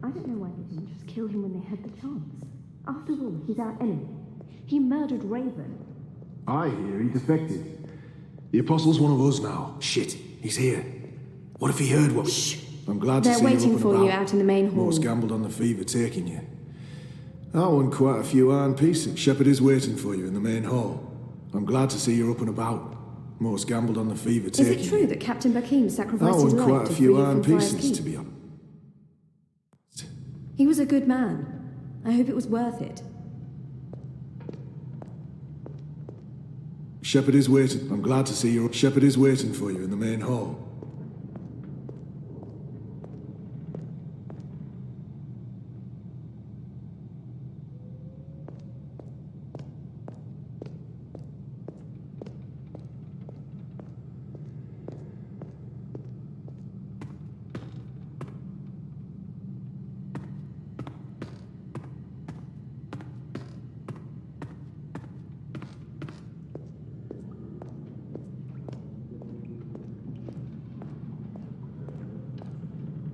I don't know why they didn't just kill him when they had the chance. After all, he's our enemy. He murdered Raven. I hear he defected. The Apostle's one of us now. Shit, he's here. What if he heard what? Shh! I'm glad to see you up and about. They're waiting for you out in the main hall. Most gambled on the fever taking you. I won quite a few iron pieces. Shepherd is waiting for you in the main hall. I'm glad to see you're up and about. Most gambled on the fever taking you. Is it true that Captain Bakim sacrificed his life to free you from I won quite a few iron Friar's pieces, Keep? to be honest. He was a good man. I hope it was worth it. Shepherd is waiting. I'm glad to see you. Shepherd is waiting for you in the main hall.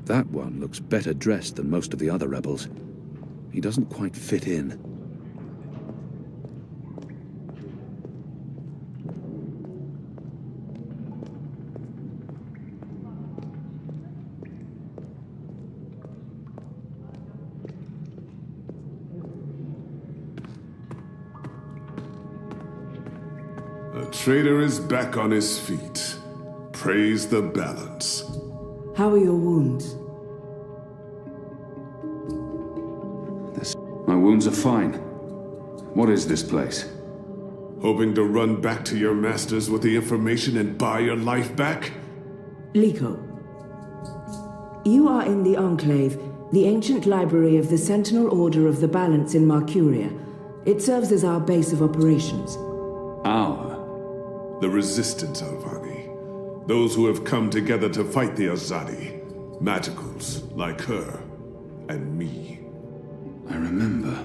That one looks better dressed than most of the other rebels. He doesn't quite fit in. A traitor is back on his feet. Praise the balance. How are your wounds? My wounds are fine. What is this place? Hoping to run back to your masters with the information and buy your life back? Liko, you are in the Enclave, the ancient library of the Sentinel Order of the Balance in Marcuria. It serves as our base of operations. Our? The Resistance, Alvani. Those who have come together to fight the Azadi. Magicals, like her, and me. I remember.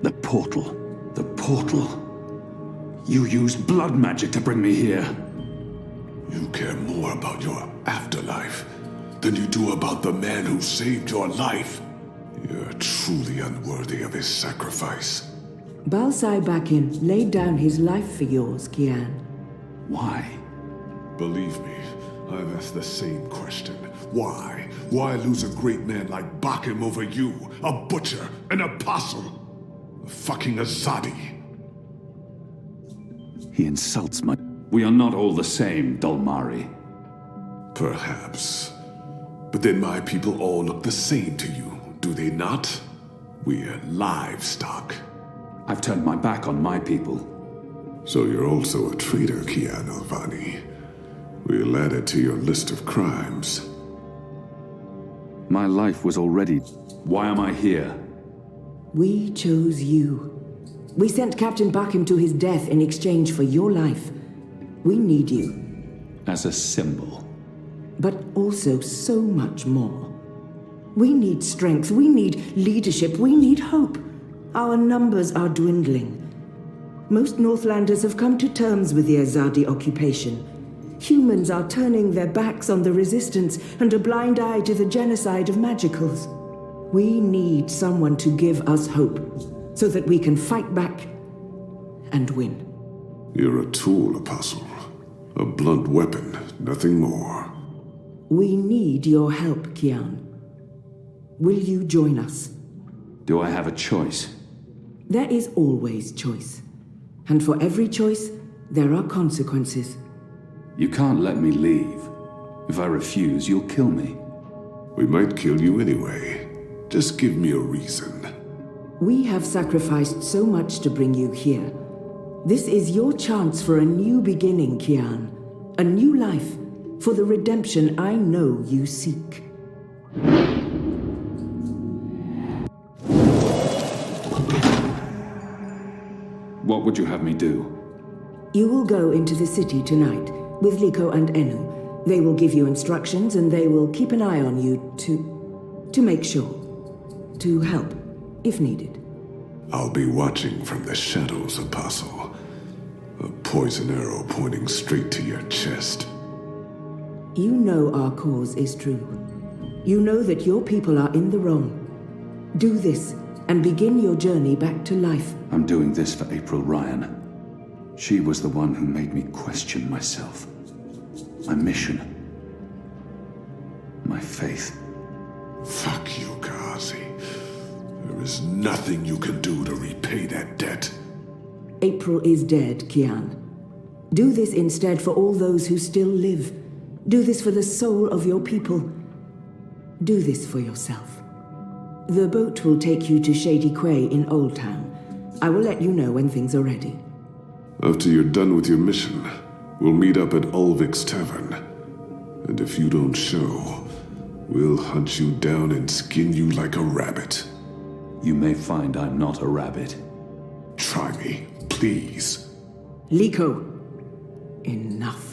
The portal. The portal. You used blood magic to bring me here. You care more about your afterlife than you do about the man who saved your life. You're truly unworthy of his sacrifice. Balsai Bakin laid down his life for yours, Kian. Why? Believe me, I've asked the same question. Why? Why lose a great man like Bakim over you? A butcher, an apostle, a fucking Azadi. He insults my... We are not all the same, Dalmari. Perhaps. But then my people all look the same to you, do they not? We're livestock. I've turned my back on my people. So you're also a traitor, Kian Alvani. We'll add it to your list of crimes. My life was already... Why am I here? We chose you. We sent Captain Bakim to his death in exchange for your life. We need you. As a symbol. But also so much more. We need strength, we need leadership, we need hope. Our numbers are dwindling. Most Northlanders have come to terms with the Azadi occupation. Humans are turning their backs on the Resistance and a blind eye to the genocide of Magicals. We need someone to give us hope, so that we can fight back and win. You're a tool, Apostle. A blunt weapon, nothing more. We need your help, Kian. Will you join us? Do I have a choice? There is always choice. And for every choice, there are consequences. You can't let me leave. If I refuse, you'll kill me. We might kill you anyway. Just give me a reason. We have sacrificed so much to bring you here. This is your chance for a new beginning, Kian. A new life, for the redemption I know you seek. What would you have me do? You will go into the city tonight with Liko and Enu. They will give you instructions and they will keep an eye on you to make sure. To help, if needed. I'll be watching from the shadows, Apostle. A poison arrow pointing straight to your chest. You know our cause is true. You know that your people are in the wrong. Do this and begin your journey back to life. I'm doing this for April Ryan. She was the one who made me question myself. My mission. My faith. Fuck you, Ghazi. There is nothing you can do to repay that debt. April is dead, Kian. Do this instead for all those who still live. Do this for the soul of your people. Do this for yourself. The boat will take you to Shady Quay in Old Town. I will let you know when things are ready. After you're done with your mission, we'll meet up at Ulvik's Tavern. And if you don't show, we'll hunt you down and skin you like a rabbit. You may find I'm not a rabbit. Try me, please. Liko, enough.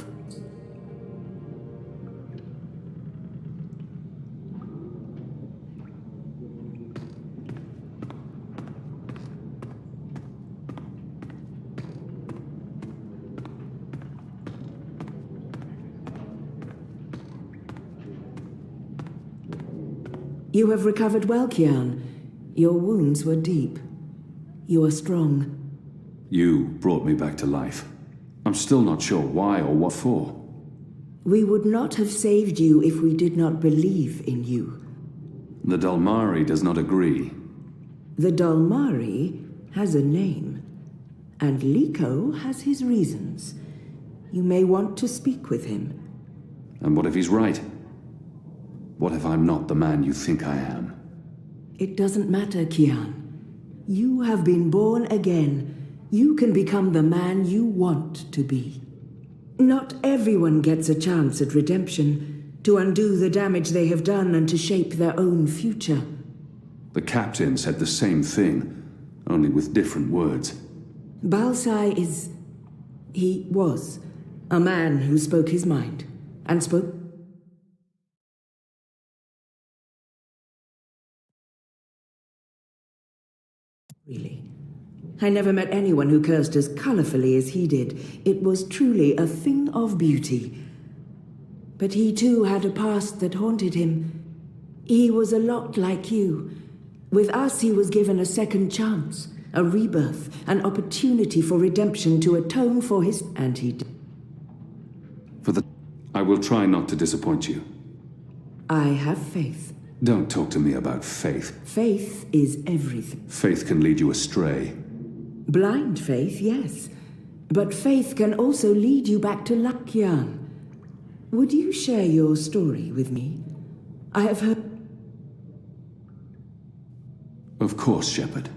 You have recovered well, Kian. Your wounds were deep. You are strong. You brought me back to life. I'm still not sure why or what for. We would not have saved you if we did not believe in you. The Dalmari does not agree. The Dalmari has a name, and Liko has his reasons. You may want to speak with him. And what if he's right? What if I'm not the man you think I am? It doesn't matter, Kian. You have been born again. You can become the man you want to be. Not everyone gets a chance at redemption, to undo the damage they have done and to shape their own future. The captain said the same thing, only with different words. Balsai is... he was a man who spoke his mind, and spoke... Really. I never met anyone who cursed as colorfully as he did. It was truly a thing of beauty. But he too had a past that haunted him. He was a lot like you. With us, he was given a second chance, a rebirth, an opportunity for redemption to atone for his... And he did. I will try not to disappoint you. I have faith. Don't talk to me about faith. Faith is everything. Faith can lead you astray. Blind faith, yes. But faith can also lead you back to Lakian. Would you share your story with me? I have heard... Of course, Shepherd.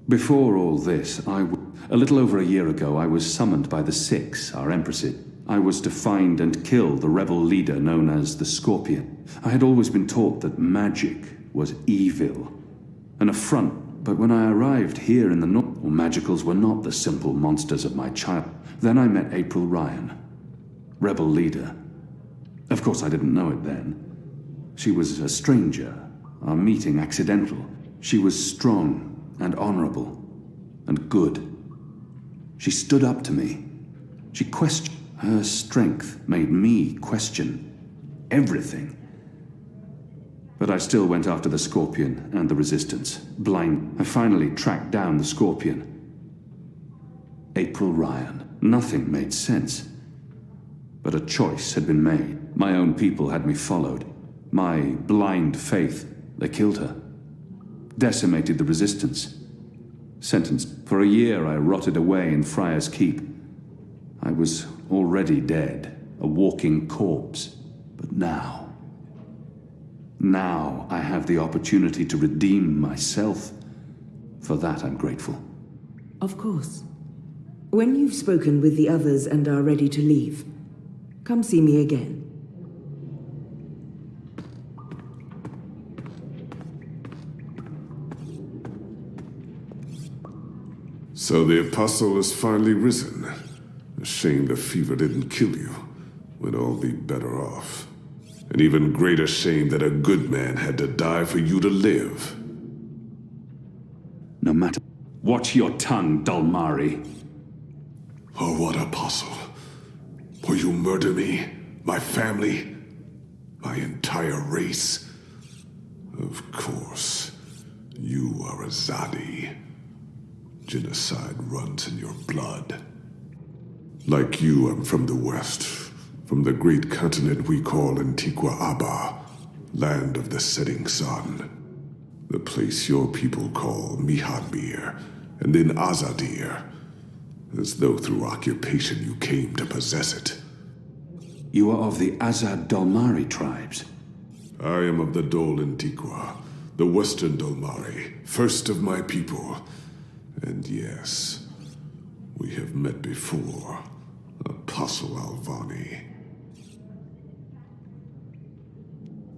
Before all this, a little over a year ago, I was summoned by the Six, our empresses. I was to find and kill the rebel leader known as the Scorpion. I had always been taught that magic was evil, an affront, but when I arrived here in the north, magicals were not the simple monsters of my child. Then I met April Ryan, rebel leader. Of course, I didn't know it then. She was a stranger, our meeting accidental. She was strong and honorable and good. She stood up to me. She questioned. Her strength made me question everything. But I still went after the Scorpion and the Resistance. Blind, I finally tracked down the Scorpion. April Ryan. Nothing made sense. But a choice had been made. My own people had me followed. My blind faith, they killed her. Decimated the Resistance. Sentenced. For a year I rotted away in Friar's Keep. I was already dead, a walking corpse. But now, Now I have the opportunity to redeem myself. For that I'm grateful. Of course. When you've spoken with the others and are ready to leave, come see me again. So the Apostle has finally risen. A shame the fever didn't kill you. We'd all be better off. An even greater shame that a good man had to die for you to live. No matter... Watch your tongue, Dalmari. Oh, what Apostle? Will you murder me? My family? My entire race? Of course. You are a Zadi. Genocide runs in your blood. Like you, I'm from the West. From the great continent we call Antigua Aba, land of the setting sun. The place your people call Mihadmir, and then Azadir, as though through occupation you came to possess it. You are of the Azad Dalmari tribes. I am of the Dol Antigua, the Western Dalmari, first of my people. And yes, we have met before, Apostle Alvani.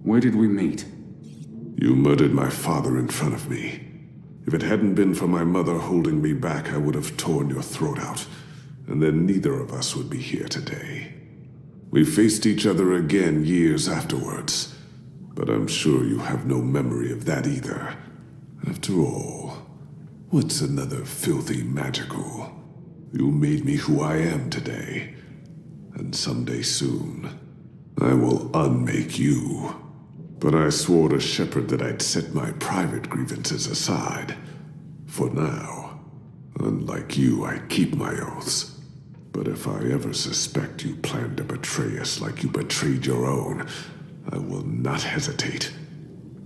Where did we meet? You murdered my father in front of me. If it hadn't been for my mother holding me back, I would have torn your throat out, and then neither of us would be here today. We faced each other again years afterwards, but I'm sure you have no memory of that either. After all, what's another filthy magical? You made me who I am today, and someday soon, I will unmake you. But I swore to Shepard that I'd set my private grievances aside. For now. Unlike you, I keep my oaths. But if I ever suspect you plan to betray us like you betrayed your own, I will not hesitate.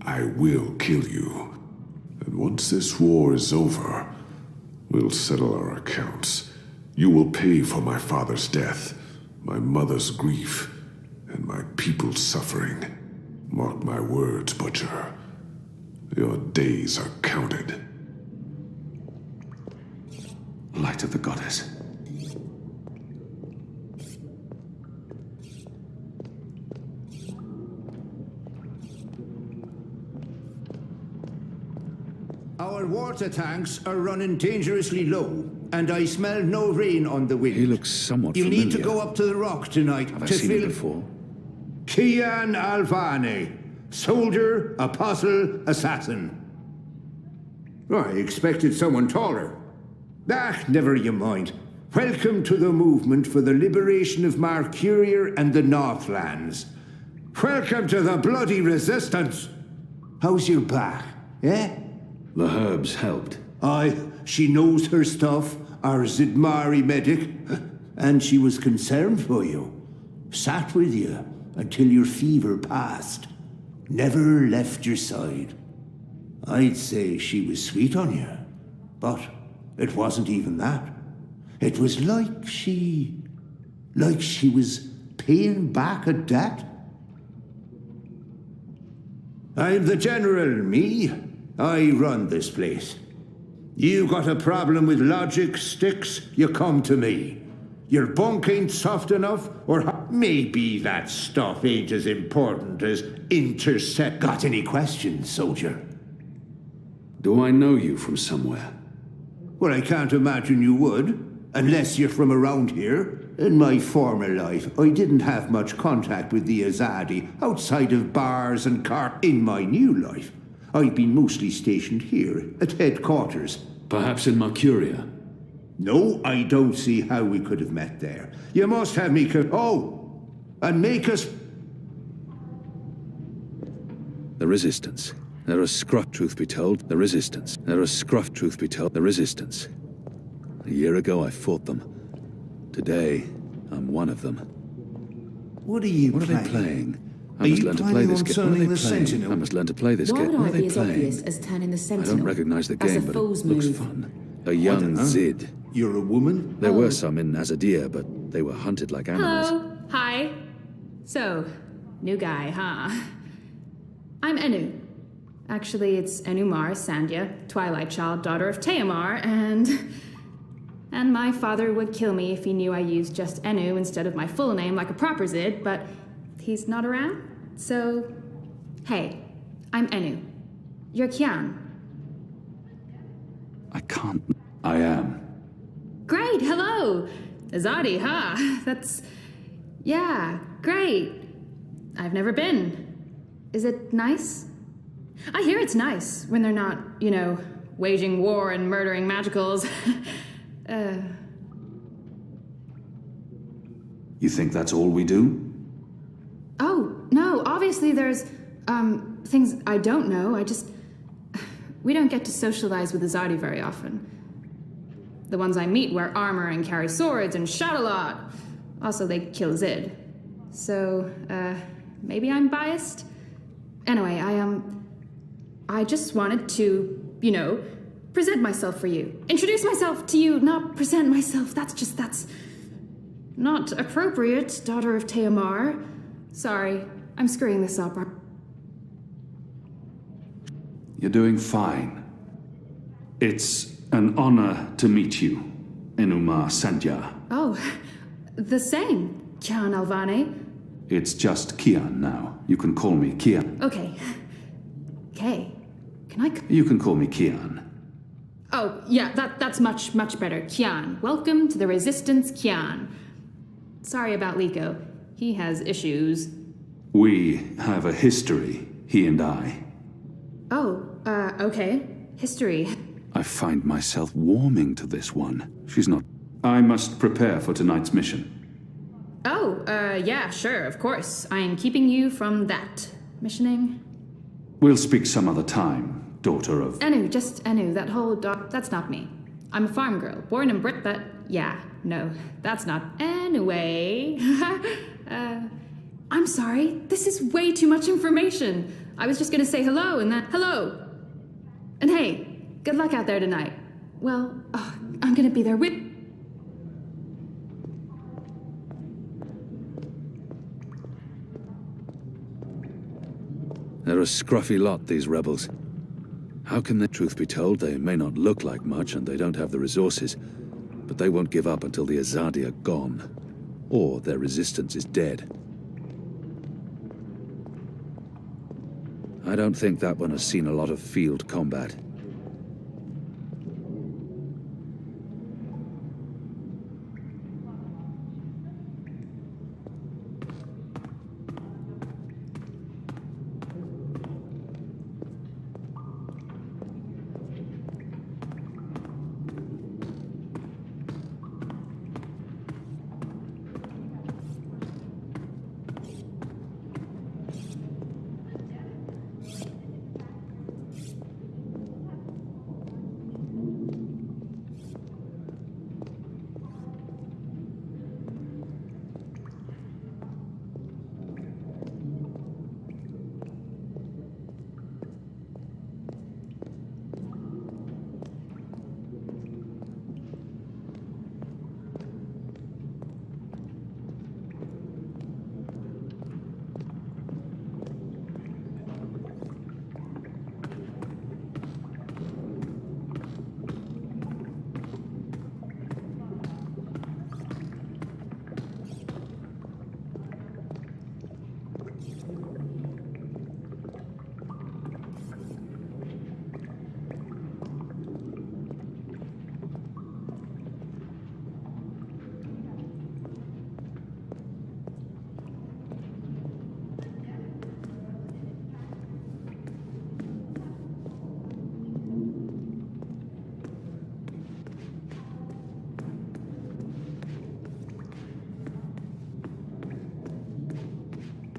I will kill you. And once this war is over, we'll settle our accounts. You will pay for my father's death, my mother's grief, and my people's suffering. Mark my words, Butcher. Your days are counted. Light of the Goddess. Our water tanks are running dangerously low, and I smell no rain on the wind. He looks somewhat You familiar. need to go up to the rock tonight Have I to seen fill... him before? Kian Alvani, soldier, apostle, assassin. I expected someone taller. Ah, never you mind. Welcome to the movement for the liberation of Marcuria and the Northlands. Welcome to the bloody resistance. How's your back, eh? The herbs helped. Aye, she knows her stuff, our Zidmari medic, and she was concerned for you. Sat with you until your fever passed. Never left your side. I'd say she was sweet on you, but it wasn't even that. It was like she was paying back a debt. I'm the general, me. I run this place. You got a problem with logic, Sticks, you come to me. Your bunk ain't soft enough, or maybe that stuff ain't as important as intercept. Got any questions, soldier? Do I know you from somewhere? Well, I can't imagine you would, unless you're from around here. In my former life, I didn't have much contact with the Azadi outside of bars and car. In my new life, I've been mostly stationed here at headquarters. Perhaps in Marcuria? No, I don't see how we could have met there. You must have me and make us... The Resistance. There are scruff, truth be told. The Resistance. There are scruff, truth be told. The Resistance. A year ago I fought them. Today, I'm one of them. What are you What playing? are they playing? I Are must you learn to play planning this on game. What are turning they the playing? Sentinel? I must learn to play this Why game. would What I are be they as playing? obvious as turning the I Sentinel? don't recognize the As a game, but it fool's looks move. fun. A young Zid. You're a woman? There were some in Azadir, but they were hunted like animals. Hello. Hi. So, new guy, huh? I'm Enu. Actually, it's Enumar Sandhya, Twilight Child, daughter of Teomar, and my father would kill me if he knew I used just Enu instead of my full name like a proper Zid, but he's not around, so... Hey, I'm Enu. You're Kian. I can't... I am. Great, hello! Azadi, huh? That's... Yeah, great. I've never been. Is it nice? I hear it's nice when they're not, you know, waging war and murdering magicals. You think that's all we do? Oh, no, obviously there's, things I don't know. We don't get to socialize with Azadi very often. The ones I meet wear armor and carry swords and shout a lot. Also, they kill Zid. So, maybe I'm biased? Anyway, I just wanted to, you know, present myself for you. Introduce myself to you, not present myself. That's not appropriate, daughter of Teomar. Sorry, I'm screwing this up. You're doing fine. It's an honor to meet you, Enumar Sandhya. Oh, the same, Kian Alvane. It's just Kian now. You can call me Kian. Okay. Okay. Can I... You can call me Kian. Oh, yeah, that's much better. Kian. Welcome to the Resistance, Kian. Sorry about Liko. He has issues. We have a history, he and I. Oh, okay. History. I find myself warming to this one. She's not... I must prepare for tonight's mission. Oh, yeah, sure, of course. I am keeping you from that. Missioning? We'll speak some other time, daughter of... Enu, just Enu. That whole that's not me. I'm a farm girl, born in Brit, but yeah, no, that's not... Anyway... I'm sorry. This is way too much information. I was just gonna say hello and then... Hello! And hey, good luck out there tonight. Well, I'm gonna be there with... They're a scruffy lot, these rebels. How can the truth be told? They may not look like much, and they don't have the resources, but they won't give up until the Azadi are gone, or their resistance is dead. I don't think that one has seen a lot of field combat.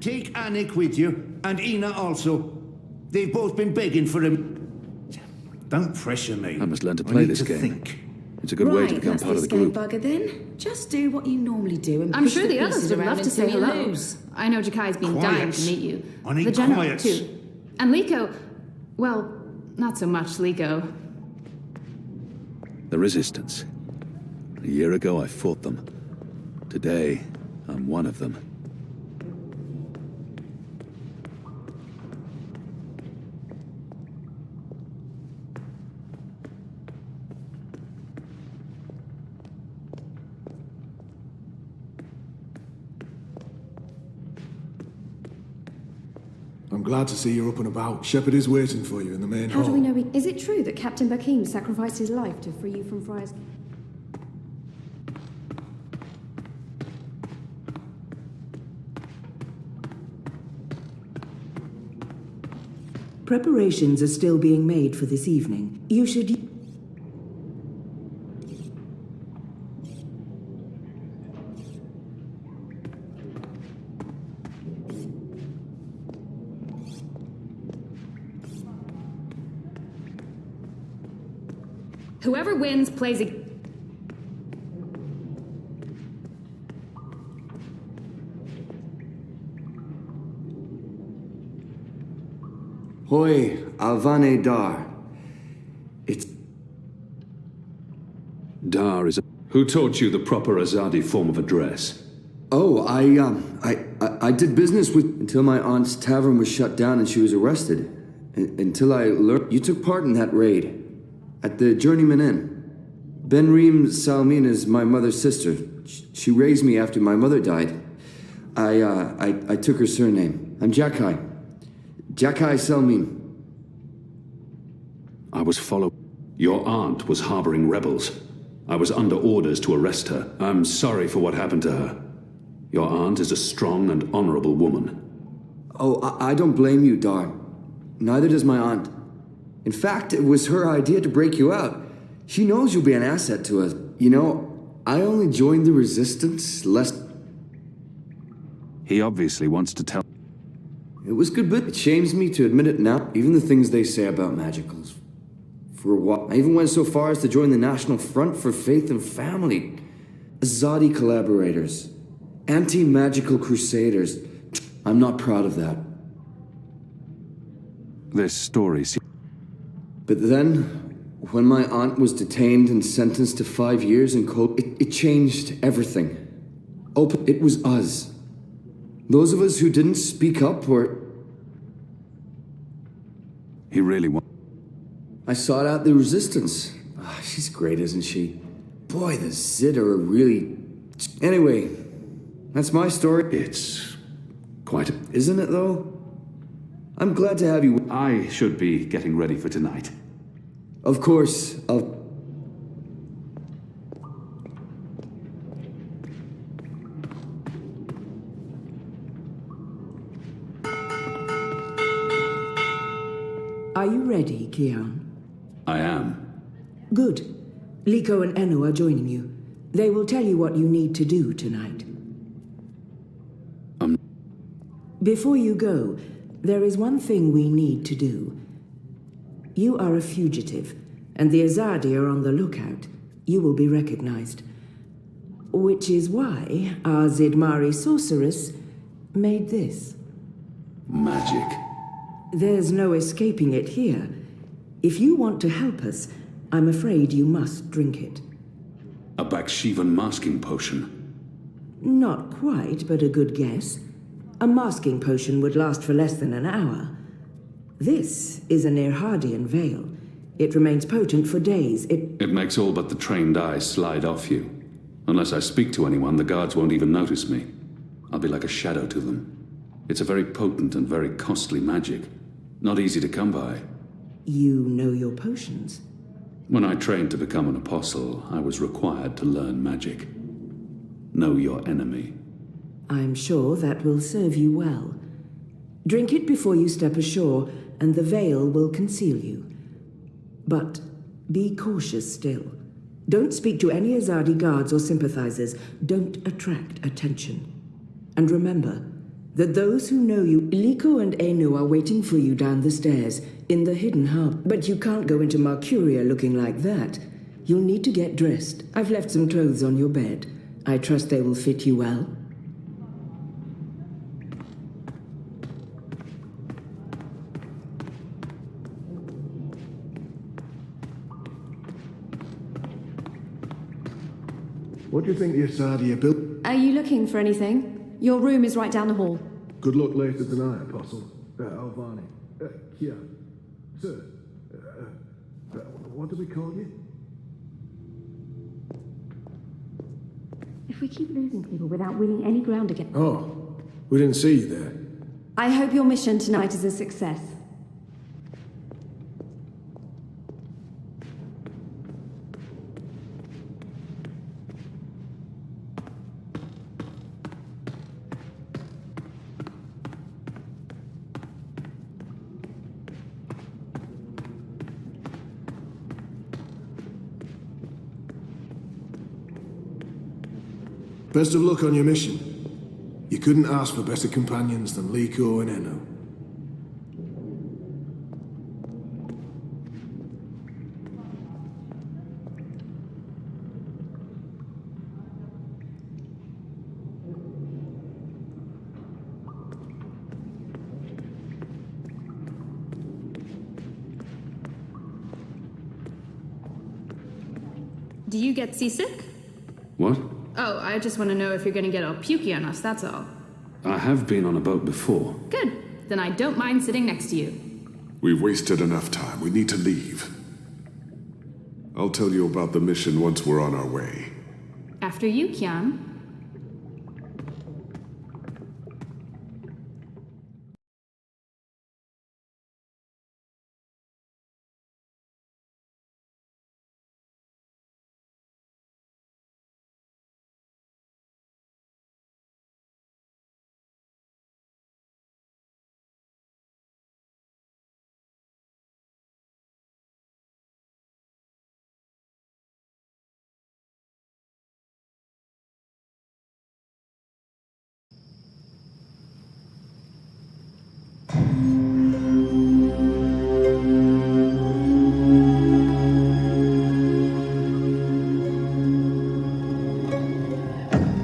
Take Anik with you, and Ina also. They've both been begging for him. Don't pressure me. I must learn to play this game. Think. It's a good way to become that's part of the the group. bugger then. Just do what you normally do and I'm push sure the others pieces would around love to until say you hello. lose. I know Jakai's been Quiet. dying to meet you. I need The general, quiet. too. And Liko... Well, not so much Liko. The Resistance. A year ago, I fought them. Today, I'm one of them. I'm glad to see you're up and about. Shepard is waiting for you in the main hall. How do we know Is it true that Captain Bakim sacrificed his life to free you from Friar's... Preparations are still being made for this evening. You should... Whoever wins plays a... Hoi, Alvane Dar. It's... Dar is a... Who taught you the proper Azadi form of address? Oh, I did business with... Until my aunt's tavern was shut down and she was arrested. Until I learned... You took part in that raid. At the Journeyman Inn. Benreem Salmin is my mother's sister. She raised me after my mother died. I took her surname. I'm Jakai. Jakai Salmin. I was followed. Your aunt was harboring rebels. I was under orders to arrest her. I'm sorry for what happened to her. Your aunt is a strong and honorable woman. Oh, I don't blame you, Dar. Neither does my aunt. In fact, it was her idea to break you out. She knows you'll be an asset to us. You know, I only joined the Resistance lest... He obviously wants to tell... It was good, but it shames me to admit it now. Even the things they say about magicals. For a while, I even went so far as to join the National Front for Faith and Family. Azadi collaborators. Anti-magical crusaders. I'm not proud of that. This story... But then, when my aunt was detained and sentenced to 5 years in cold, it changed everything. It was us. Those of us who didn't speak up or... He really wants... I sought out the Resistance. She's great, isn't she? Boy, the Zid are really... Anyway, that's my story. It's quite a... Isn't it, though? I'm glad to have you... I should be getting ready for tonight. Of course, I'll... Are you ready, Kian? I am. Good. Liko and Enu are joining you. They will tell you what you need to do tonight. Before you go, there is one thing we need to do. You are a fugitive, and the Azadi are on the lookout. You will be recognized. Which is why our Zidmari sorceress made this. Magic. There's no escaping it here. If you want to help us, I'm afraid you must drink it. A Bakshivan masking potion. Not quite, but a good guess. A masking potion would last for less than an hour. This is an Irhadian veil. It remains potent for days. It makes all but the trained eyes slide off you. Unless I speak to anyone, the guards won't even notice me. I'll be like a shadow to them. It's a very potent and very costly magic. Not easy to come by. You know your potions. When I trained to become an apostle, I was required to learn magic. Know your enemy. I'm sure that will serve you well. Drink it before you step ashore, and the veil will conceal you. But be cautious still. Don't speak to any Azadi guards or sympathizers. Don't attract attention. And remember that those who know you, Liko and Enu, are waiting for you down the stairs in the hidden harbor. But you can't go into Mercuria looking like that. You'll need to get dressed. I've left some clothes on your bed. I trust they will fit you well. What do you think the Asadi are built? Are you looking for anything? Your room is right down the hall. Good luck later tonight, Apostle. Alvani. Kia. Sir. What do we call you? If we keep losing people without winning any ground again... Oh, we didn't see you there. I hope your mission tonight is a success. Best of luck on your mission. You couldn't ask for better companions than Liko and Enno. Do you get seasick? What? Oh, I just want to know if you're going to get all pukey on us, that's all. I have been on a boat before. Good. Then I don't mind sitting next to you. We've wasted enough time. We need to leave. I'll tell you about the mission once we're on our way. After you, Kian.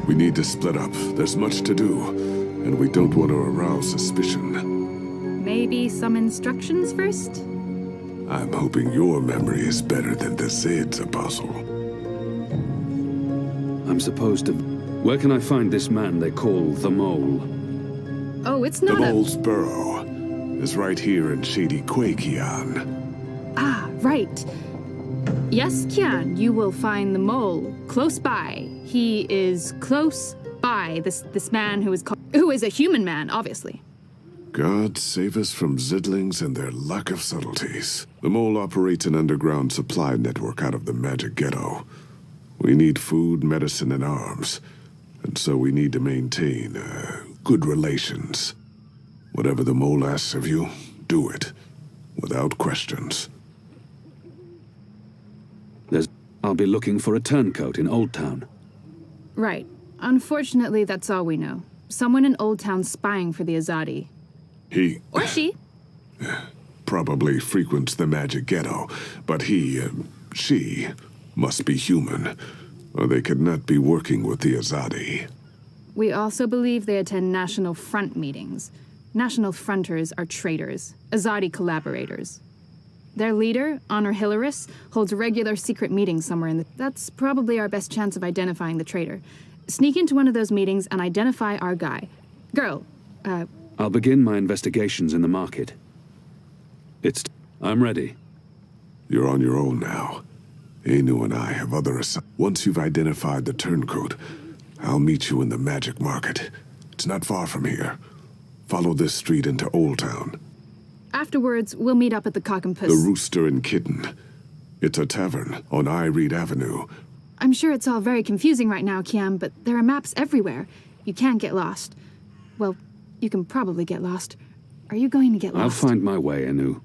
We need to split up. There's much to do, and we don't want to arouse suspicion. Maybe some instructions first? I'm hoping your memory is better than the Zed's, Apostle. I'm supposed to... Where can I find this man they call the Mole? Oh, it's The not Mole's burrow is right here in Shady Quake, Kian. Ah, right. Yes, Kian, you will find the Mole close by. He is close by, this man who is a human man, obviously. God save us from Zidlings and their lack of subtleties. The Mole operates an underground supply network out of the Magic Ghetto. We need food, medicine, and arms. And so we need to maintain, good relations. Whatever the Mole asks of you, do it. Without questions. I'll be looking for a turncoat in Old Town. Right. Unfortunately, that's all we know. Someone in Old Town spying for the Azadi. He Or she. probably frequents the Magic Ghetto, but she must be human, or they could not be working with the Azadi. We also believe they attend National Front meetings. National Fronters are traitors, Azadi collaborators. Their leader, Honor Hilaris, holds regular secret meetings somewhere in the... That's probably our best chance of identifying the traitor. Sneak into one of those meetings and identify our guy. Girl, I'll begin my investigations in the market. I'm ready. You're on your own now. Anu and I have other Once you've identified the turncoat, I'll meet you in the Magic Market. It's not far from here. Follow this street into Old Town. Afterwards, we'll meet up at the Cock and Puss. The Rooster and Kitten. It's a tavern on Reed Avenue. I'm sure it's all very confusing right now, Kiam, but there are maps everywhere. You can't get lost. Well, you can probably get lost. Are you going to get lost? I'll find my way, Anu.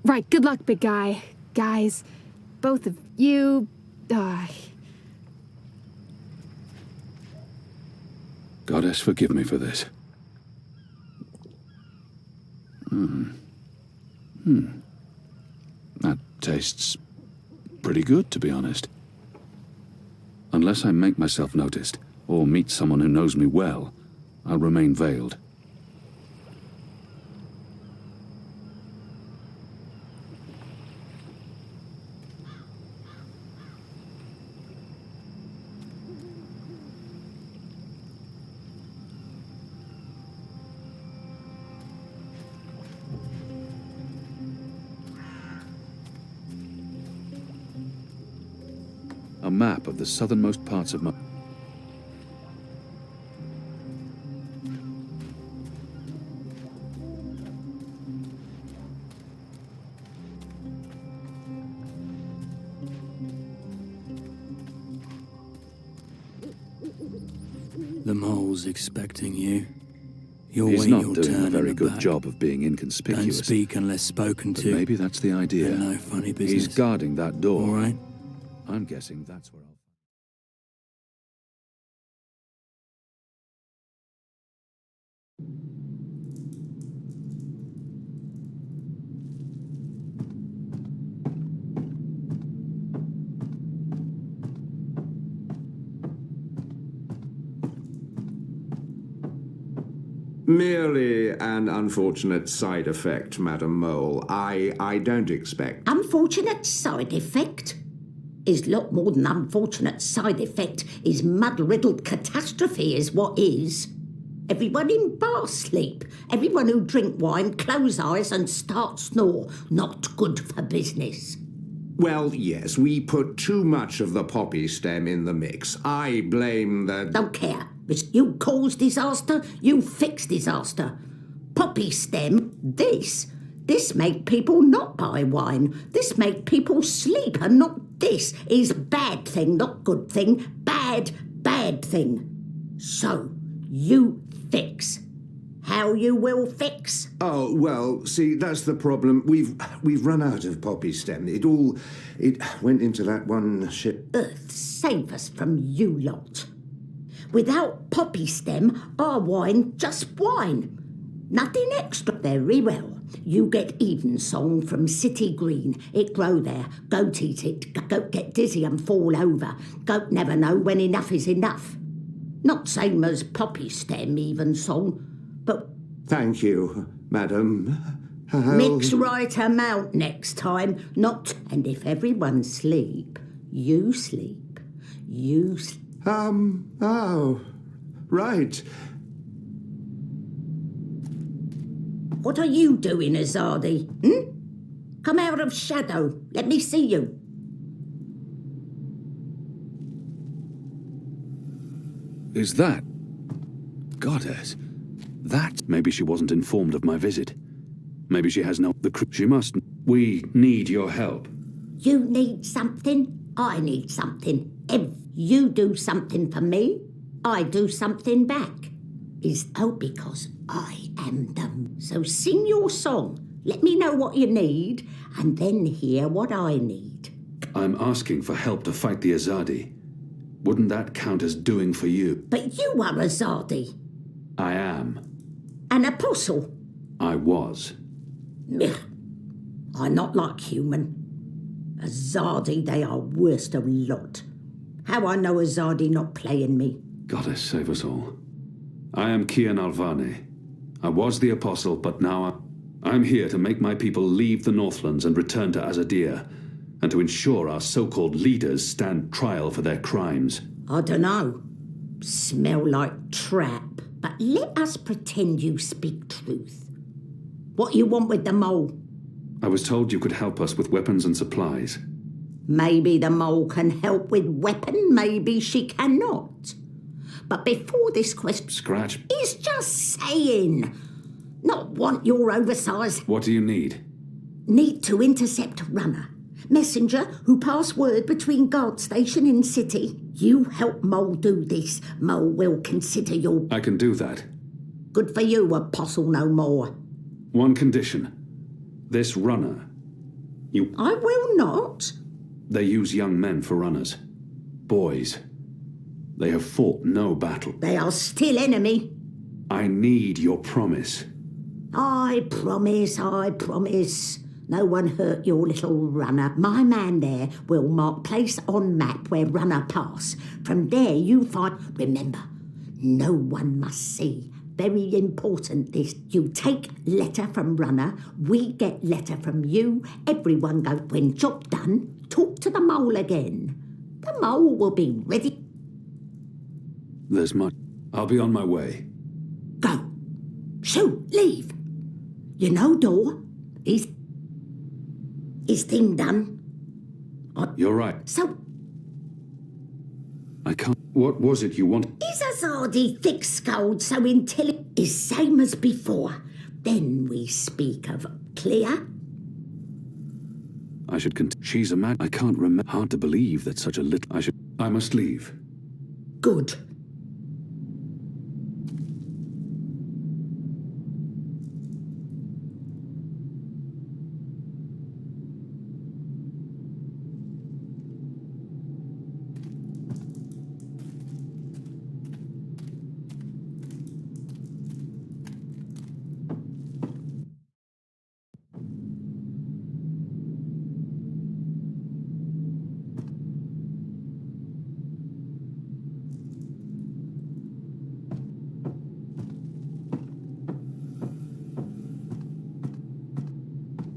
Right, good luck, big guy. Guys, both of you... Goddess, forgive me for this. That tastes pretty good, to be honest. Unless I make myself noticed, or meet someone who knows me well, I'll remain veiled. A map of the southernmost parts of my... The mole's expecting you. You'll He's wait not your doing turn a very in the good back. job of being Don't inconspicuous. speak unless spoken But to. maybe that's the idea. And no funny business. He's guarding that door. All right. I'm guessing that's where I'll... Merely an unfortunate side effect, Madam Mole. I don't expect... Unfortunate side effect? Is lot more than unfortunate side effect. Is mud-riddled catastrophe is what is. Everyone in bar sleep. Everyone who drink wine close eyes and start snore. Not good for business. Well, yes, we put too much of the poppy stem in the mix. I blame the... Don't care. You cause disaster, you fix disaster. Poppy stem, this make people not buy wine. This make people sleep, and not this is bad thing, not good thing. Bad thing. So, you fix. How you will fix? Oh, well, see, that's the problem. We've run out of poppy stem. It went into that one ship. Earth save us from you lot. Without poppy stem, our wine just wine. Nothing extra. Very well. You get evensong from City Green. It grow there. Goat eat it. Goat get dizzy and fall over. Goat never know when enough is enough. Not same as poppy stem evensong, but... Thank you, madam. Mix right amount next time. Not... And if everyone sleep, you sleep. You sleep. Oh, right. What are you doing, Azadi? Come out of shadow. Let me see you. Is that... Goddess. That... Maybe she wasn't informed of my visit. Maybe she has no... She must... We need your help. You need something, I need something. If you do something for me, I do something back. Because I am them. So sing your song. Let me know what you need, and then hear what I need. I'm asking for help to fight the Azadi. Wouldn't that count as doing for you? But you are Azadi. I am. An apostle. I was. I'm not like human. Azadi, they are worst of lot. How I know Azadi not playing me? Goddess save us all. I am Kian Alvane. I was the apostle, but now I'm here to make my people leave the Northlands and return to Azadir, and to ensure our so-called leaders stand trial for their crimes. I dunno. Smell like trap. But let us pretend you speak truth. What you want with the mole? I was told you could help us with weapons and supplies. Maybe the mole can help with weapon, maybe she cannot. But before this question... Scratch. He's just saying. Not want your oversized... What do you need? Need to intercept runner. Messenger who pass word between guard station in city. You help Mole do this. Mole will consider your... I can do that. Good for you, apostle no more. One condition. This runner. You... I will not. They use young men for runners. Boys. They have fought no battle. They are still enemy. I need your promise. I promise. No one hurt your little runner. My man there will mark place on map where runner pass. From there you find... Remember, no one must see. Very important this. You take letter from runner, we get letter from you, everyone go. When job done, talk to the mole again. The mole will be ready. There's much. I'll be on my way. Go. Shoot, leave. You know door. His thing done. You're right. So... I can't... What was it you wanted? Is Azadi thick-skulled so intelligent? Is same as before. Then we speak of clear. I should She's a man. I can't remember. Hard to believe that such a little... I must leave. Good.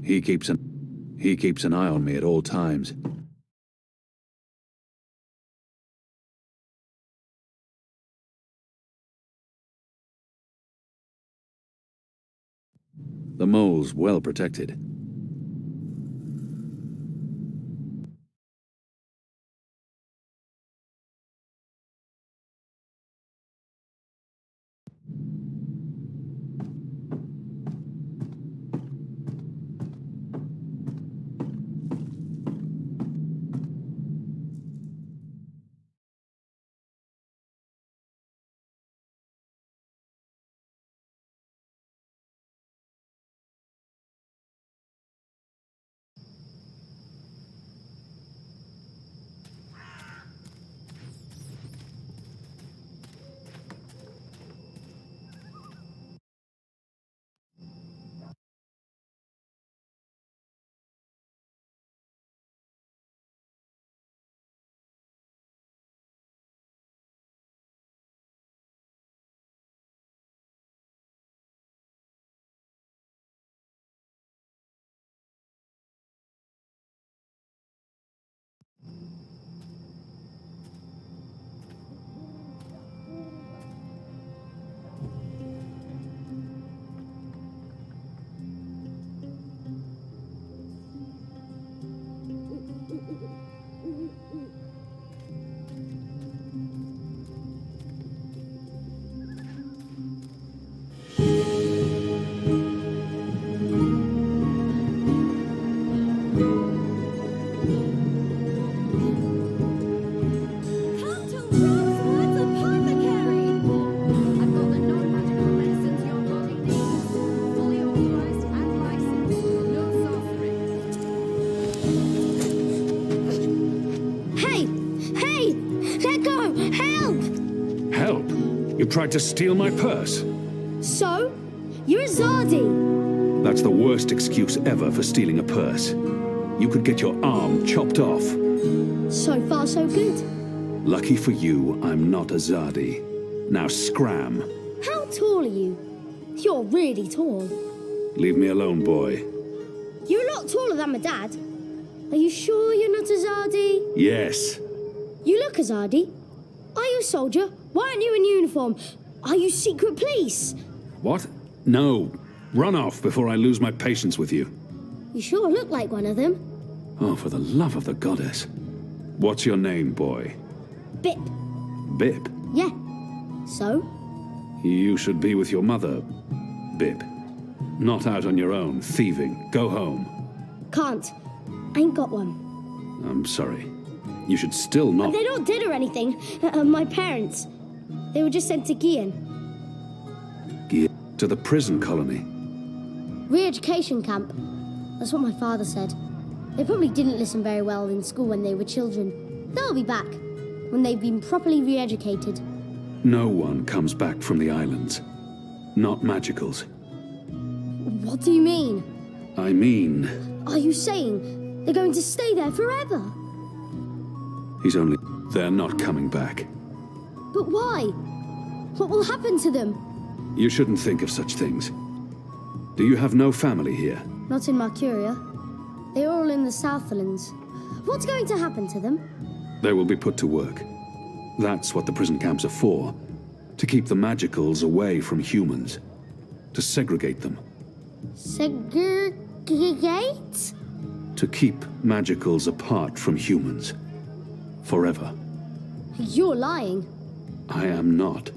He keeps an eye on me at all times. The mole's well protected. Tried to steal my purse. So? You're a Zardi. That's the worst excuse ever for stealing a purse. You could get your arm chopped off. So far, so good. Lucky for you, I'm not a Zardi. Now scram. How tall are you? You're really tall. Leave me alone, boy. You're a lot taller than my dad. Are you sure you're not a Zardi? Yes. You look a Zardi. Are you a soldier? Why aren't you in uniform? Are you secret police? What? No. Run off before I lose my patience with you. You sure look like one of them. Oh, for the love of the goddess. What's your name, boy? Bip. Bip? Yeah. So? You should be with your mother, Bip. Not out on your own, thieving. Go home. Can't. Ain't got one. I'm sorry. You should still not... They're not dead or anything. My parents. They were just sent to Gian. Gian? To the prison colony? Re-education camp. That's what my father said. They probably didn't listen very well in school when they were children. They'll be back, when they've been properly re-educated. No one comes back from the islands. Not magicals. What do you mean? I mean... Are you saying they're going to stay there forever? They're not coming back. But why? What will happen to them? You shouldn't think of such things. Do you have no family here? Not in Mercuria. They're all in the Southlands. What's going to happen to them? They will be put to work. That's what the prison camps are for. To keep the magicals away from humans. To segregate them. Segregate? To keep magicals apart from humans. Forever. You're lying. I am not.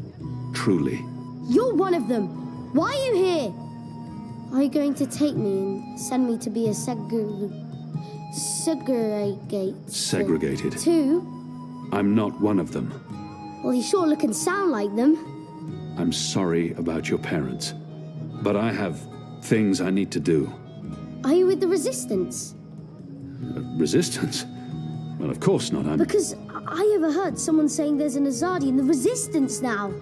Truly. You're one of them. Why are you here? Are you going to take me and send me to be a Segregated. Too? I'm not one of them. Well, you sure look and sound like them. I'm sorry about your parents. But I have things I need to do. Are you with the Resistance? Resistance? Well, of course not. Because I overheard someone saying there's an Azadi in the Resistance now.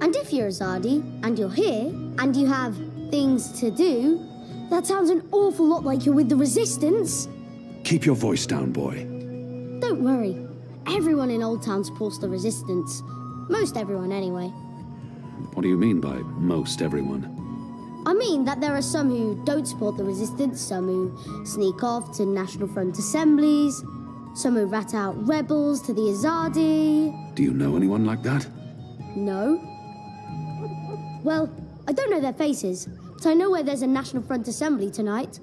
And if you're Azadi, and you're here, and you have things to do, that sounds an awful lot like you're with the Resistance. Keep your voice down, boy. Don't worry. Everyone in Old Town supports the Resistance. Most everyone, anyway. What do you mean by most everyone? I mean that there are some who don't support the resistance, some who sneak off to National Front assemblies, some who rat out rebels to the Azadi. Do you know anyone like that? No. Well, I don't know their faces, but I know where there's a National Front assembly tonight.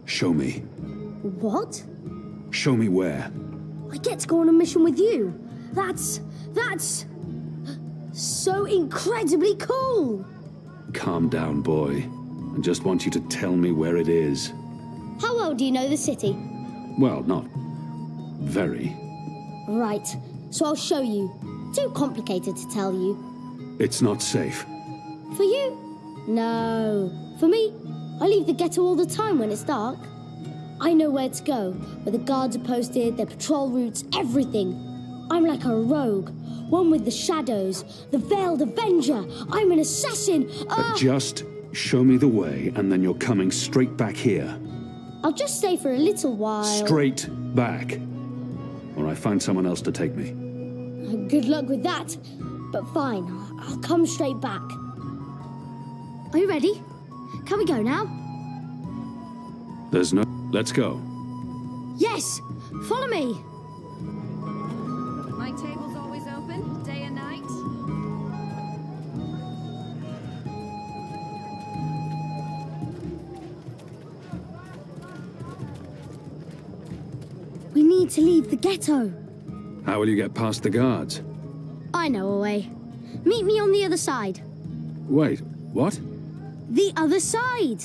Show me. What? Show me where. I get to go on a mission with you. That's so incredibly cool. Calm down, boy. I just want you to tell me where it is. How well do you know the city? Well, not very. Right, so I'll show you. Too complicated to tell you. It's not safe. For you? No. For me, I leave the ghetto all the time when it's dark. I know where to go, where the guards are posted, their patrol routes, everything. I'm like a rogue, one with the shadows, the veiled avenger. I'm an assassin. But just show me the way, and then you're coming straight back here. I'll just stay for a little while. Straight back. Or I find someone else to take me. Good luck with that. But fine, I'll come straight back. Are you ready? Can we go now? There's no... Let's go. Yes! Follow me! My table's always open, day and night. We need to leave the ghetto. How will you get past the guards? I know a way. Meet me on the other side. Wait, what? The other side!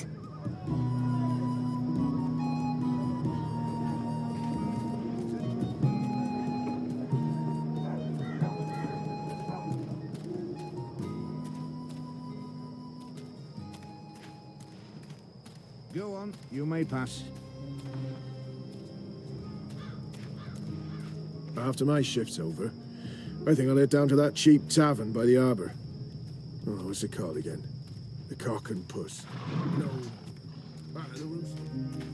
Go on, you may pass. After my shift's over, I think I'll head down to that cheap tavern by the harbour. Oh, what's it called again? The Cock and Puss. No. The Rooster.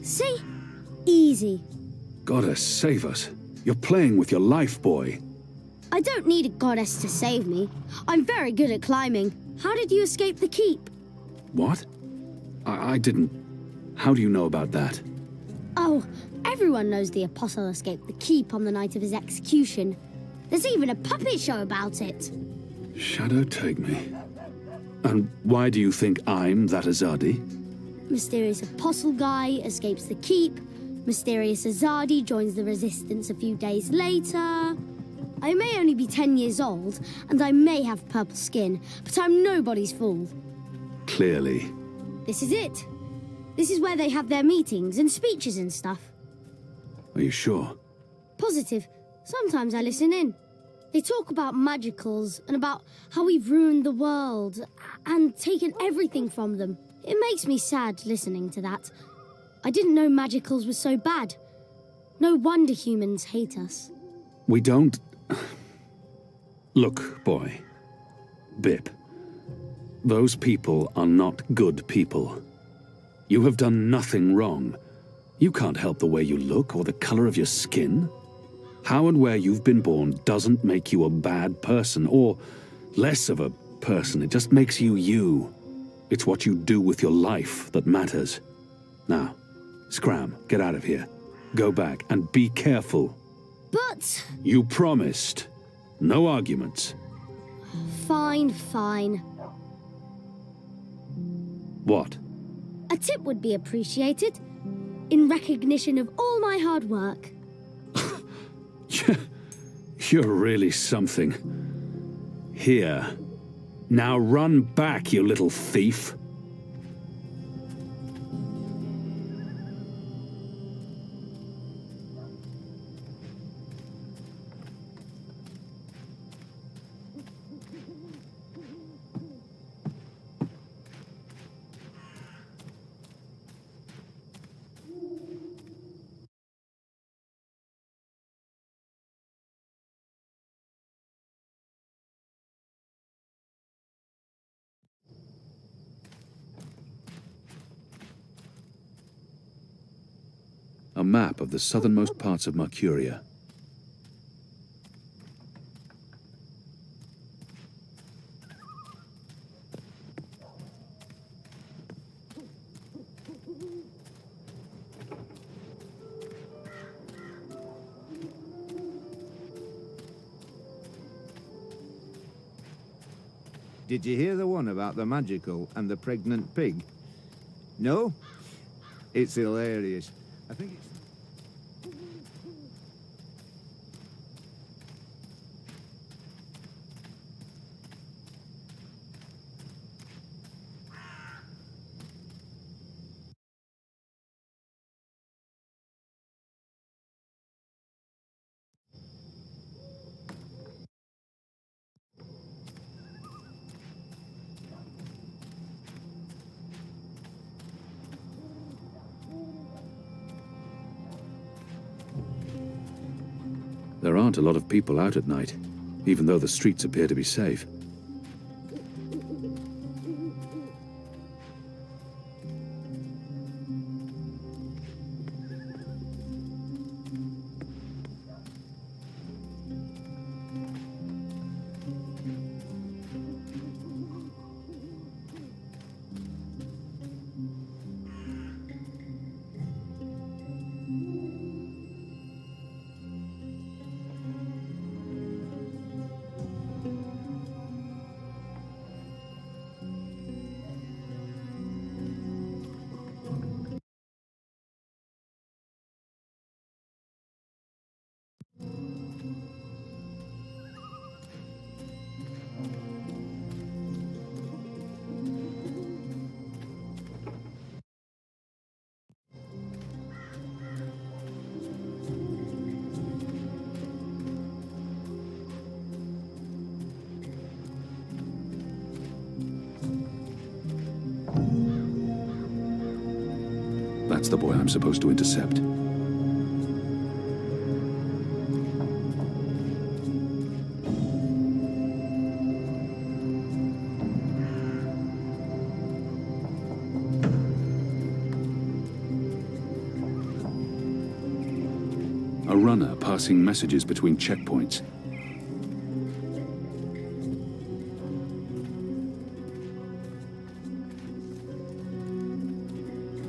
See? Easy. Goddess, save us. You're playing with your life, boy. I don't need a goddess to save me. I'm very good at climbing. How did you escape the keep? What? I didn't... How do you know about that? Oh, everyone knows the Apostle escaped the keep on the night of his execution. There's even a puppet show about it. Shadow take me. And why do you think I'm that Azadi? Mysterious Apostle guy escapes the keep. Mysterious Azadi joins the resistance a few days later. I may only be 10 years old, and I may have purple skin, but I'm nobody's fool. Clearly. This is it. This is where they have their meetings and speeches and stuff. Are you sure? Positive. Sometimes I listen in. They talk about magicals and about how we've ruined the world and taken everything from them. It makes me sad listening to that. I didn't know magicals were so bad. No wonder humans hate us. We don't... Look, boy. Bip. Those people are not good people. You have done nothing wrong. You can't help the way you look or the color of your skin. How and where you've been born doesn't make you a bad person, or less of a person. It just makes you you. It's what you do with your life that matters. Now, scram, get out of here. Go back, and be careful. But... You promised. No arguments. Fine, fine. What? A tip would be appreciated, in recognition of all my hard work. You're really something. Here. Now run back, you little thief. A map of the southernmost parts of Mercuria. Did you hear the one about the magical and the pregnant pig? No? It's hilarious. I think it's... There aren't a lot of people out at night, even though the streets appear to be safe. That's the boy I'm supposed to intercept. A runner passing messages between checkpoints.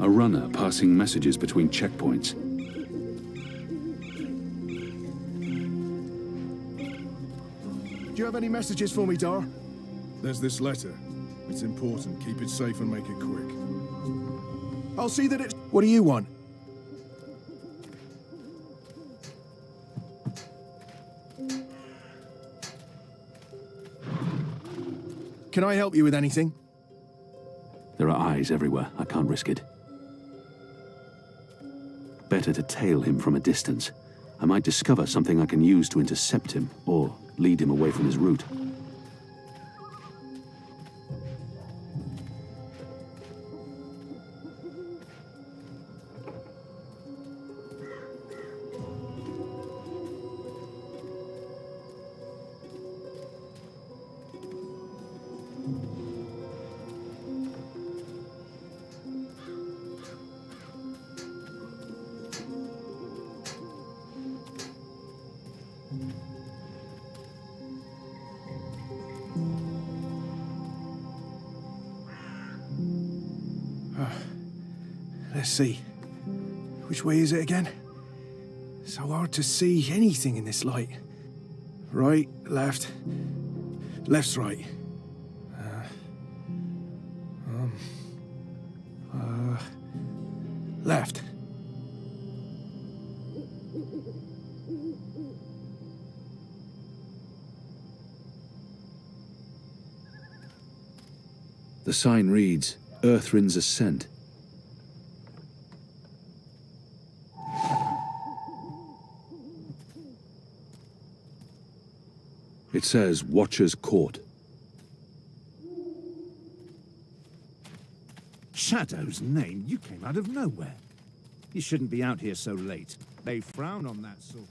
A runner passing messages between checkpoints. Do you have any messages for me, Dar? There's this letter. It's important. Keep it safe and make it quick. I'll see that it's... What do you want? Can I help you with anything? There are eyes everywhere. I can't risk it. Better to tail him from a distance. I might discover something I can use to intercept him, or lead him away from his route. Let's see. Which way is it again? So hard to see anything in this light. Right, left. Left's right. Left. The sign reads, Earthrin's Ascent. It says Watcher's Court. Shadow's name? You came out of nowhere. You shouldn't be out here so late. They frown on that sort of...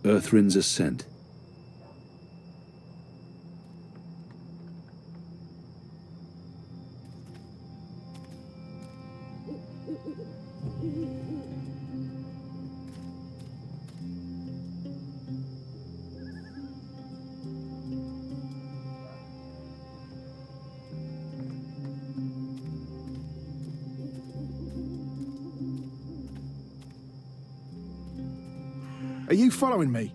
Earthrin's Ascent. Are you following me?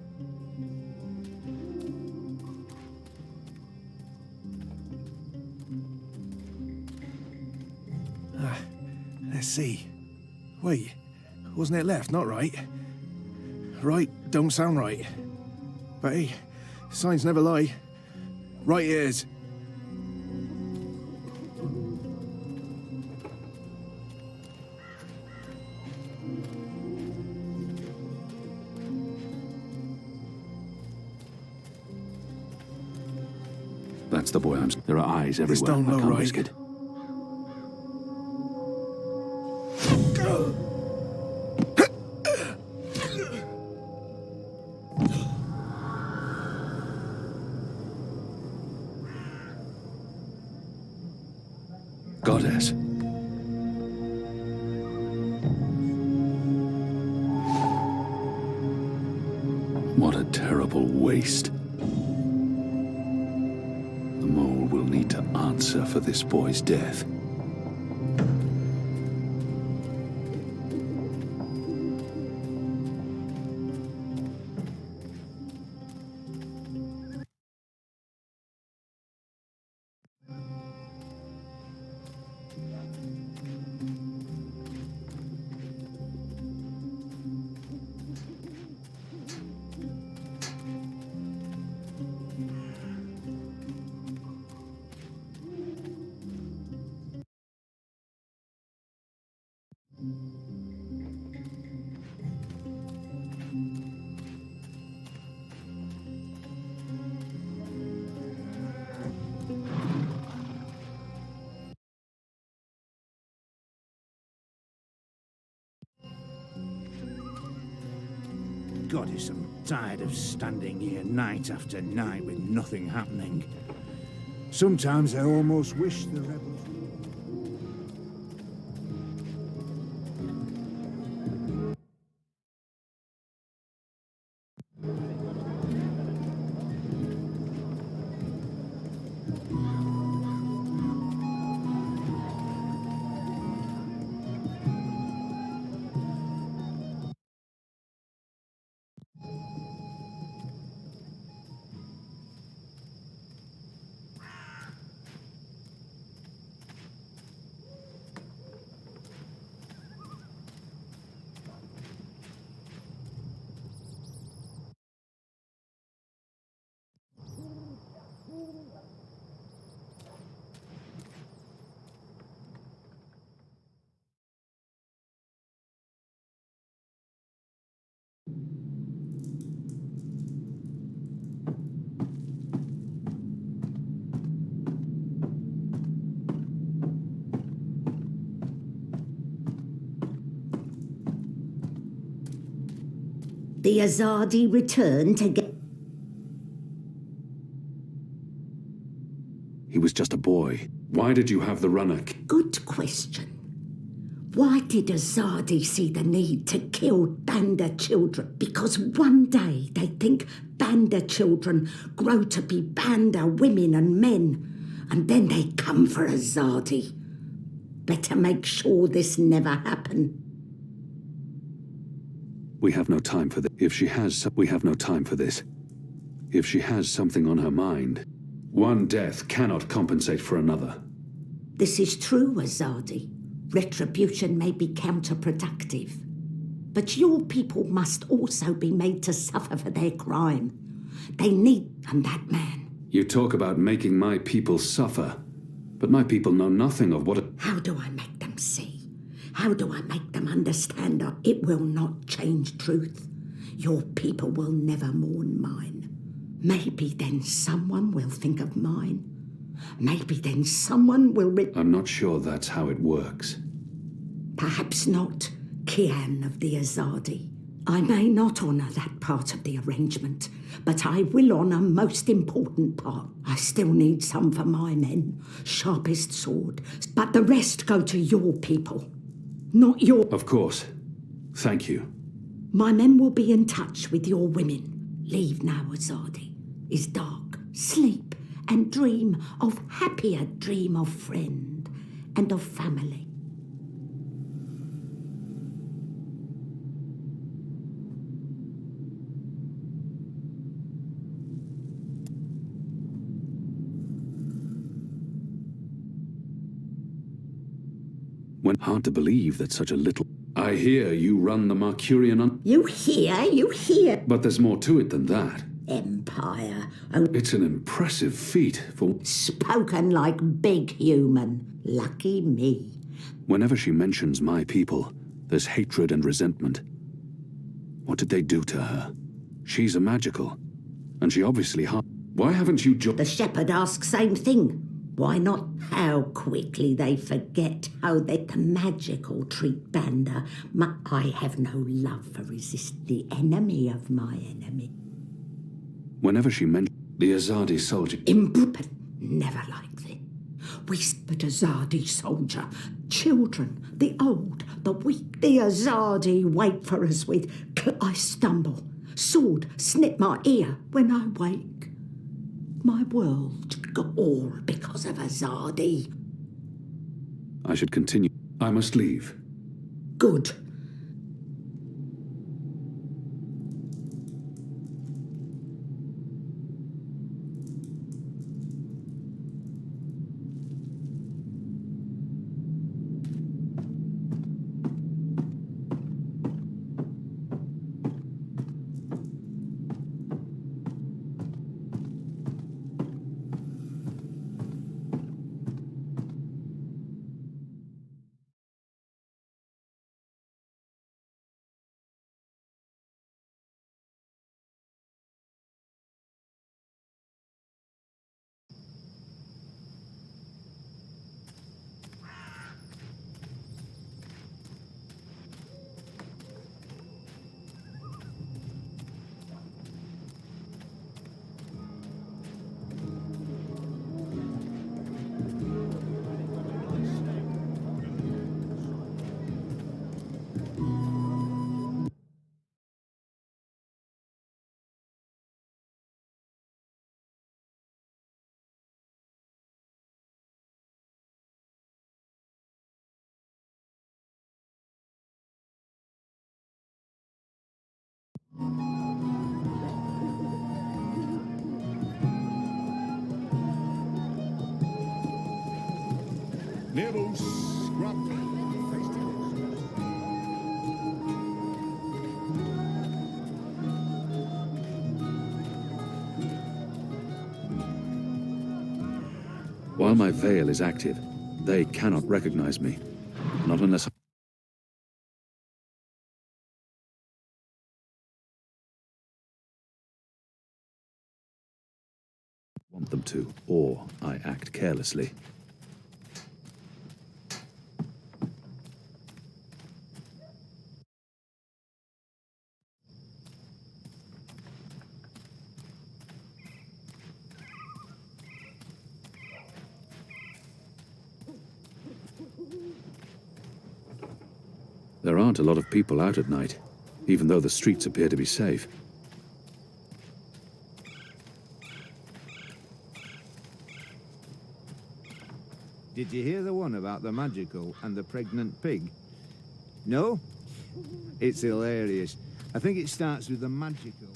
Let's see. Wait, wasn't it left, not right? Right don't sound right. But hey, signs never lie. Right it is. That's the boy There are eyes everywhere. This don't I look can't right. risk it. Goddess. What a terrible waste. The mole will need to answer for this boy's death. Goddess, I'm tired of standing here night after night with nothing happening. Sometimes I almost wish the rebels... The Azadi return to get... He was just a boy. Why did you have the runner? Good question. Why did Azadi see the need to kill Banda children? Because one day they think Banda children grow to be Banda women and men, and then they come for Azadi. Better make sure this never happen. We have no time for this. We have no time for this. If she has something on her mind, one death cannot compensate for another. This is true, Azadi. Retribution may be counterproductive. But your people must also be made to suffer for their crime. They need... And that man... You talk about making my people suffer, but my people know nothing of what... How do I make them see? How do I make them understand that it will not change truth? Your people will never mourn mine. Maybe then someone will think of mine. Maybe then someone will... I'm not sure that's how it works. Perhaps not, Kian of the Azadi. I may not honour that part of the arrangement, but I will honour most important part. I still need some for my men, sharpest sword, but the rest go to your people, not your... Of course. Thank you. My men will be in touch with your women. Leave now, Azadi. Is dark. Sleep and dream of happier dream of friend and of family. Hard to believe that such a little... I hear you run the Mercurian... You hear? But there's more to it than that. Empire. It's an impressive feat for... Spoken like big human. Lucky me. Whenever she mentions my people, there's hatred and resentment. What did they do to her? She's a magical. And she obviously... Why haven't you The shepherd asks same thing. Why not? How quickly they forget how the magical treat Banda. I have no love for resist the enemy of my enemy. Whenever she mentioned the Azadi soldier... But never like this. Whispered Azadi soldier. Children, the old, the weak, the Azadi wait for us with... I stumble. Sword snip my ear when I wake. My world all because of Azadi. I should continue. I must leave. Good. While my veil is active, they cannot recognize me. Not unless I want them to, or I act carelessly. There aren't a lot of people out at night, even though the streets appear to be safe. Did you hear the one about the magical and the pregnant pig? No? It's hilarious. I think it starts with the magical.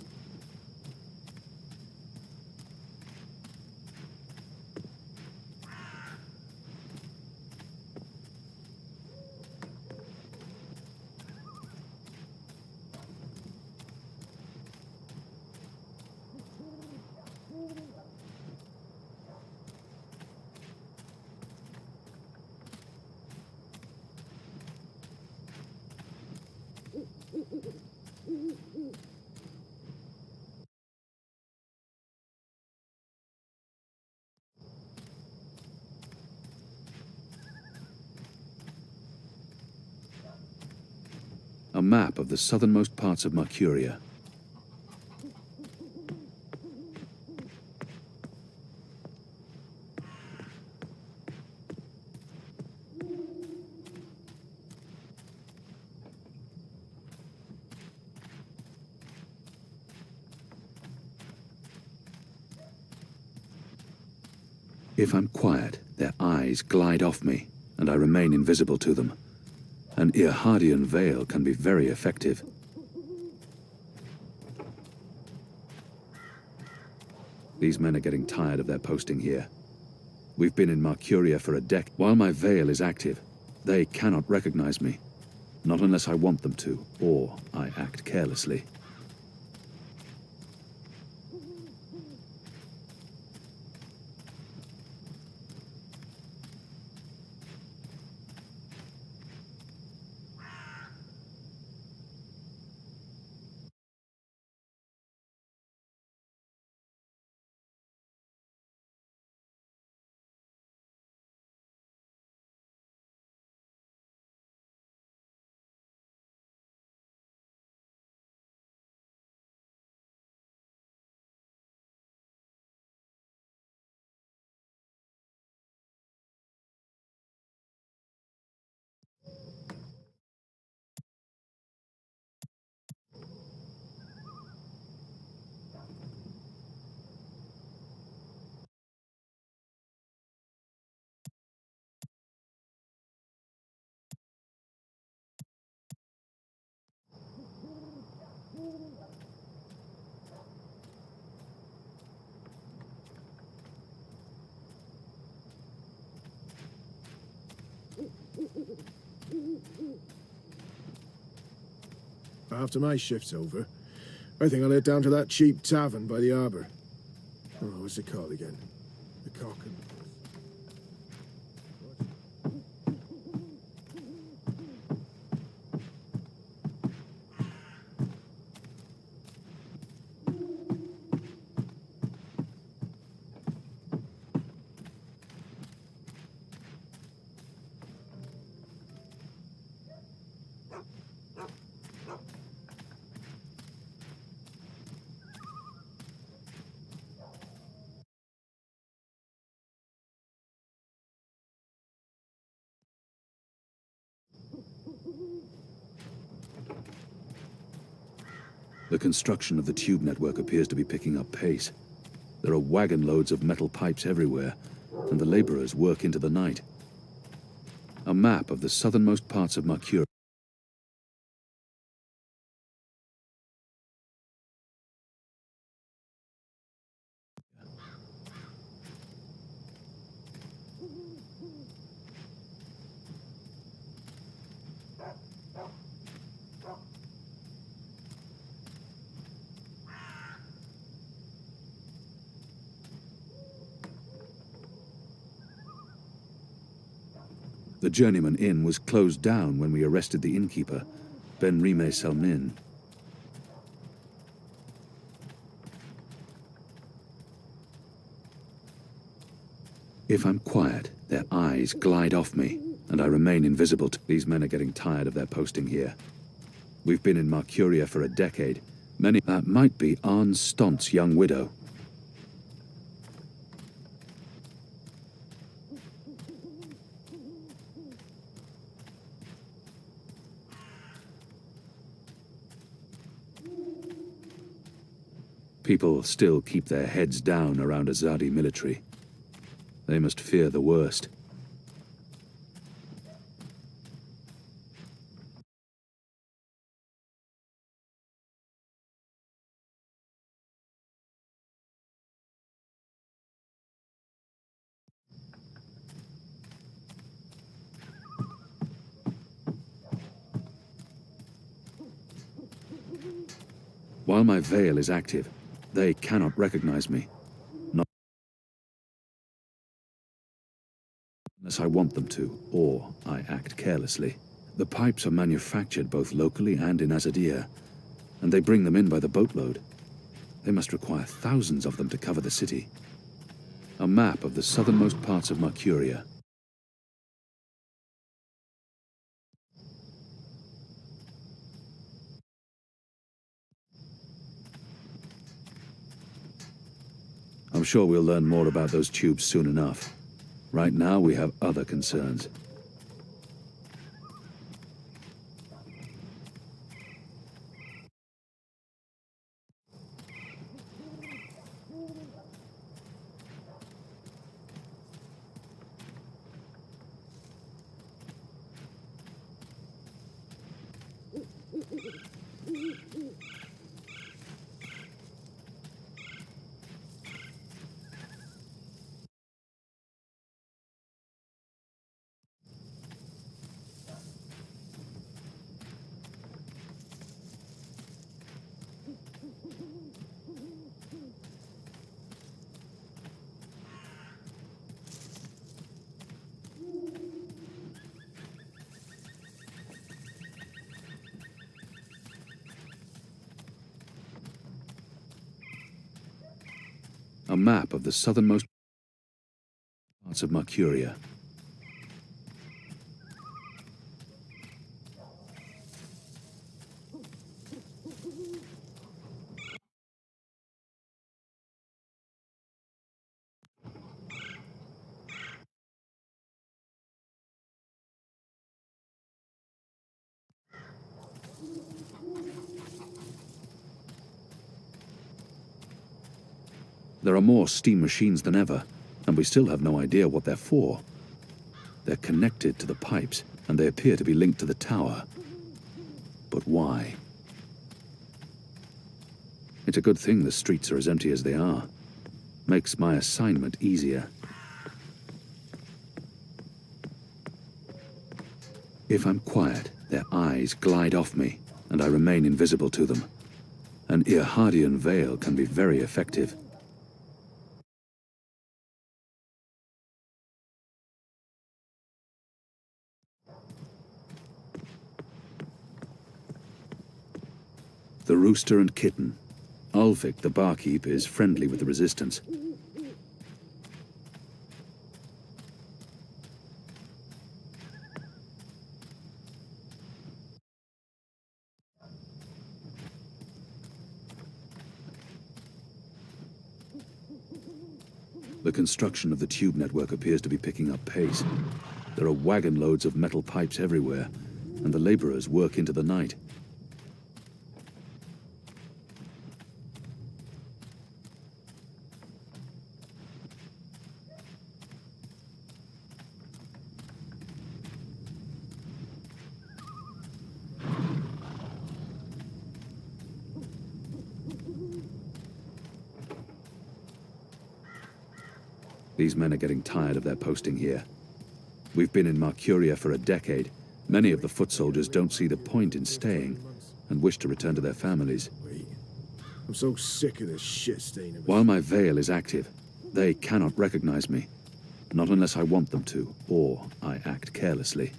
map of the southernmost parts of Mercuria. If I'm quiet, their eyes glide off me, and I remain invisible to them. An Irhadian veil can be very effective. These men are getting tired of their posting here. We've been in Mercuria for a decade. While my veil is active, they cannot recognize me. Not unless I want them to, or I act carelessly. After my shift's over, I think I'll head down to that cheap tavern by the harbour. Oh, what's it called again? The Cock and... The construction of the tube network appears to be picking up pace. There are wagon loads of metal pipes everywhere, and the laborers work into the night. A map of the southernmost parts of Mercuria. The Journeyman Inn was closed down when we arrested the innkeeper, Ben Rime Selmin. If I'm quiet, their eyes glide off me, and I remain invisible to... These men are getting tired of their posting here. We've been in Mercuria for a decade. Many... That might be Arne Stont's young widow. People still keep their heads down around Azadi military. They must fear the worst. While my veil is active, they cannot recognize me. Not unless I want them to, or I act carelessly. The pipes are manufactured both locally and in Azadir, and they bring them in by the boatload. They must require thousands of them to cover the city. A map of the southernmost parts of Mercuria. sure we'll learn more about those tubes soon enough. Right now, we have other concerns. A map of the southernmost parts of Mercuria. There are more steam machines than ever, and we still have no idea what they're for. They're connected to the pipes, and they appear to be linked to the tower. But why? It's a good thing the streets are as empty as they are. Makes my assignment easier. If I'm quiet, their eyes glide off me, and I remain invisible to them. An Irhadian veil can be very effective. The rooster and kitten. Ulvik, the barkeep, is friendly with the resistance. The construction of the tube network appears to be picking up pace. There are wagon loads of metal pipes everywhere, and the laborers work into the night. These men are getting tired of their posting here. We've been in Mercuria for a decade. Many of the foot soldiers don't see the point in staying and wish to return to their families. I'm so sick of this shit stain. While my veil is active, they cannot recognize me. Not unless I want them to, or I act carelessly.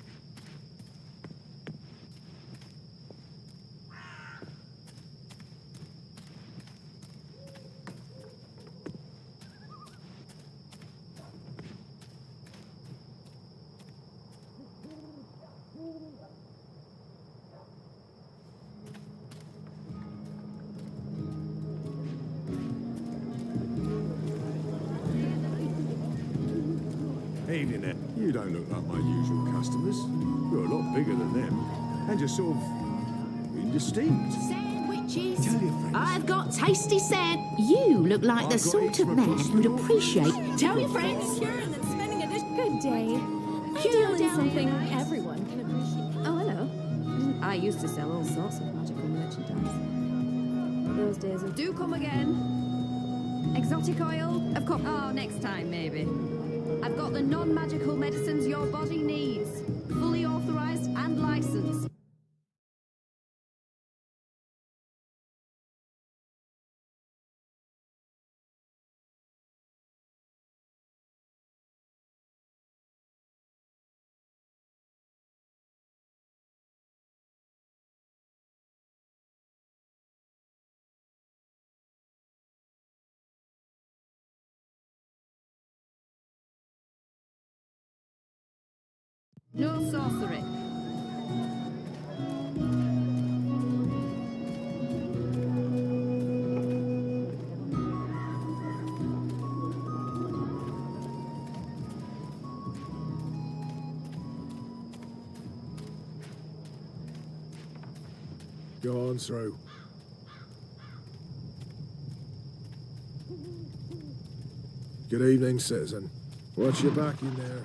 Evening there. You don't look like my usual customers. You're a lot bigger than them. And you're sort of indistinct. Sandwiches. Tell your friends. I've got tasty You look like the sort of man who'd appreciate. Tell your friends. Good day. Cure Something everyone can appreciate. Oh, hello. I used to sell all sorts of magical merchandise. Those days do come again. Exotic oil? Of course. Oh, next time, maybe. I've got the non-magical medicines your body needs. Fully authorized and licensed. No sorcery. Go on through. Good evening, citizen. Watch your back in there.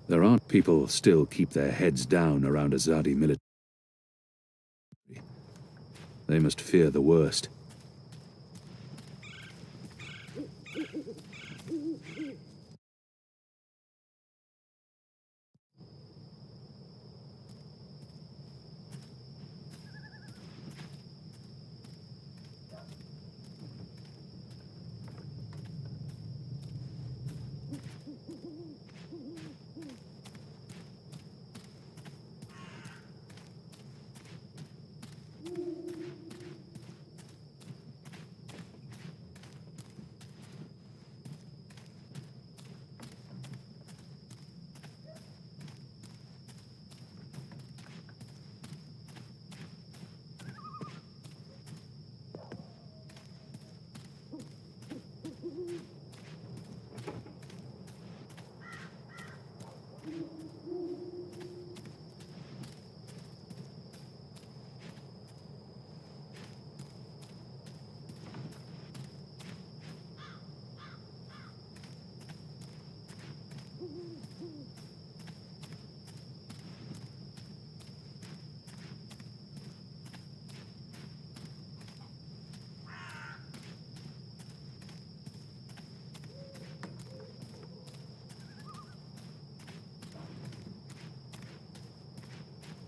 There aren't people still keep their heads down around Azadi military. They must fear the worst.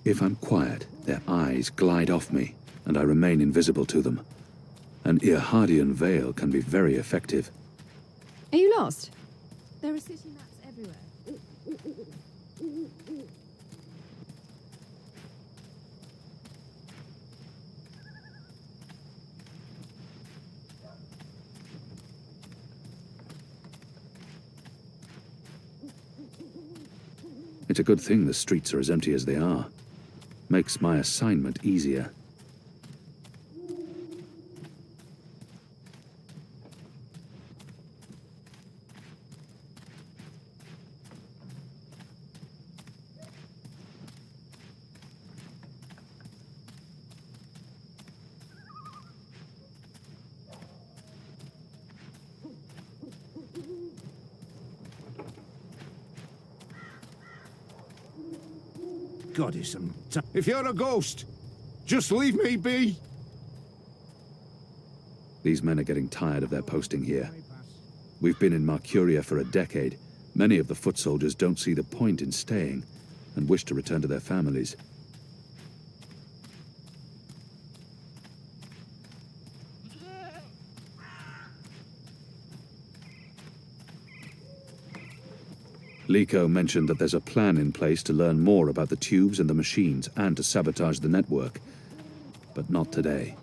If I'm quiet, their eyes glide off me, and I remain invisible to them. An Irhadian veil can be very effective. Are you lost? There are city maps everywhere. It's a good thing the streets are as empty as they are. Makes my assignment easier. Goddess, if you're a ghost, just leave me be. These men are getting tired of their posting here. We've been in Mercuria for a decade. Many of the foot soldiers don't see the point in staying and wish to return to their families. Liko mentioned that there's a plan in place to learn more about the tubes and the machines and to sabotage the network. But not today.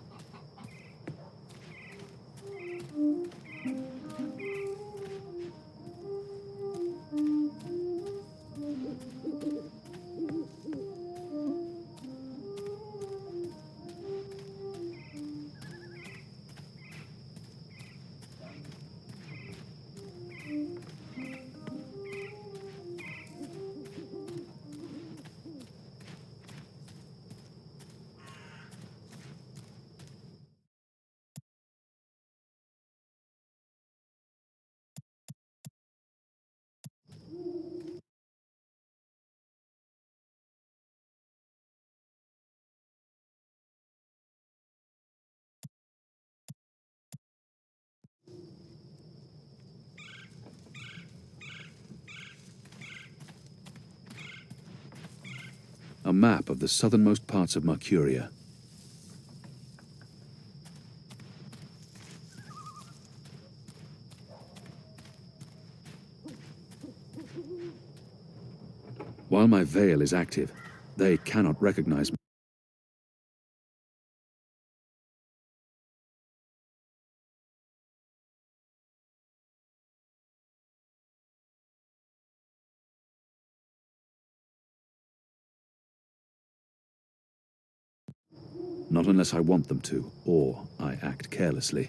A map of the southernmost parts of Mercuria. While my veil is active, they cannot recognize me. Not unless I want them to, or I act carelessly.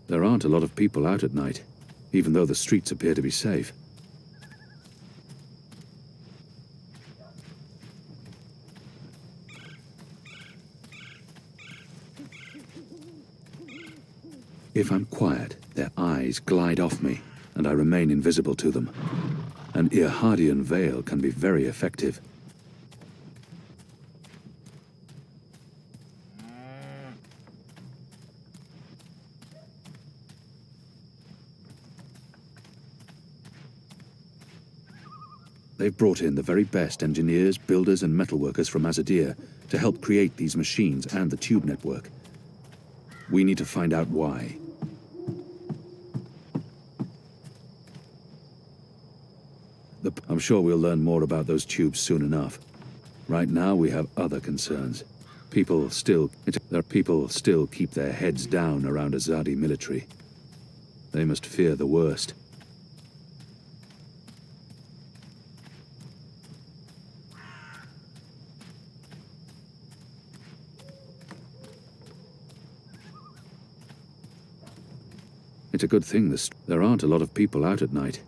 There aren't a lot of people out at night, even though the streets appear to be safe. If I'm quiet, their eyes glide off me, and I remain invisible to them. An Irhadian veil can be very effective. They've brought in the very best engineers, builders, and metalworkers from Azadir to help create these machines and the tube network. We need to find out why. I'm sure we'll learn more about those tubes soon enough. Right now, we have other concerns. People still keep their heads down around Azadi military. They must fear the worst. It's a good thing there aren't a lot of people out at night.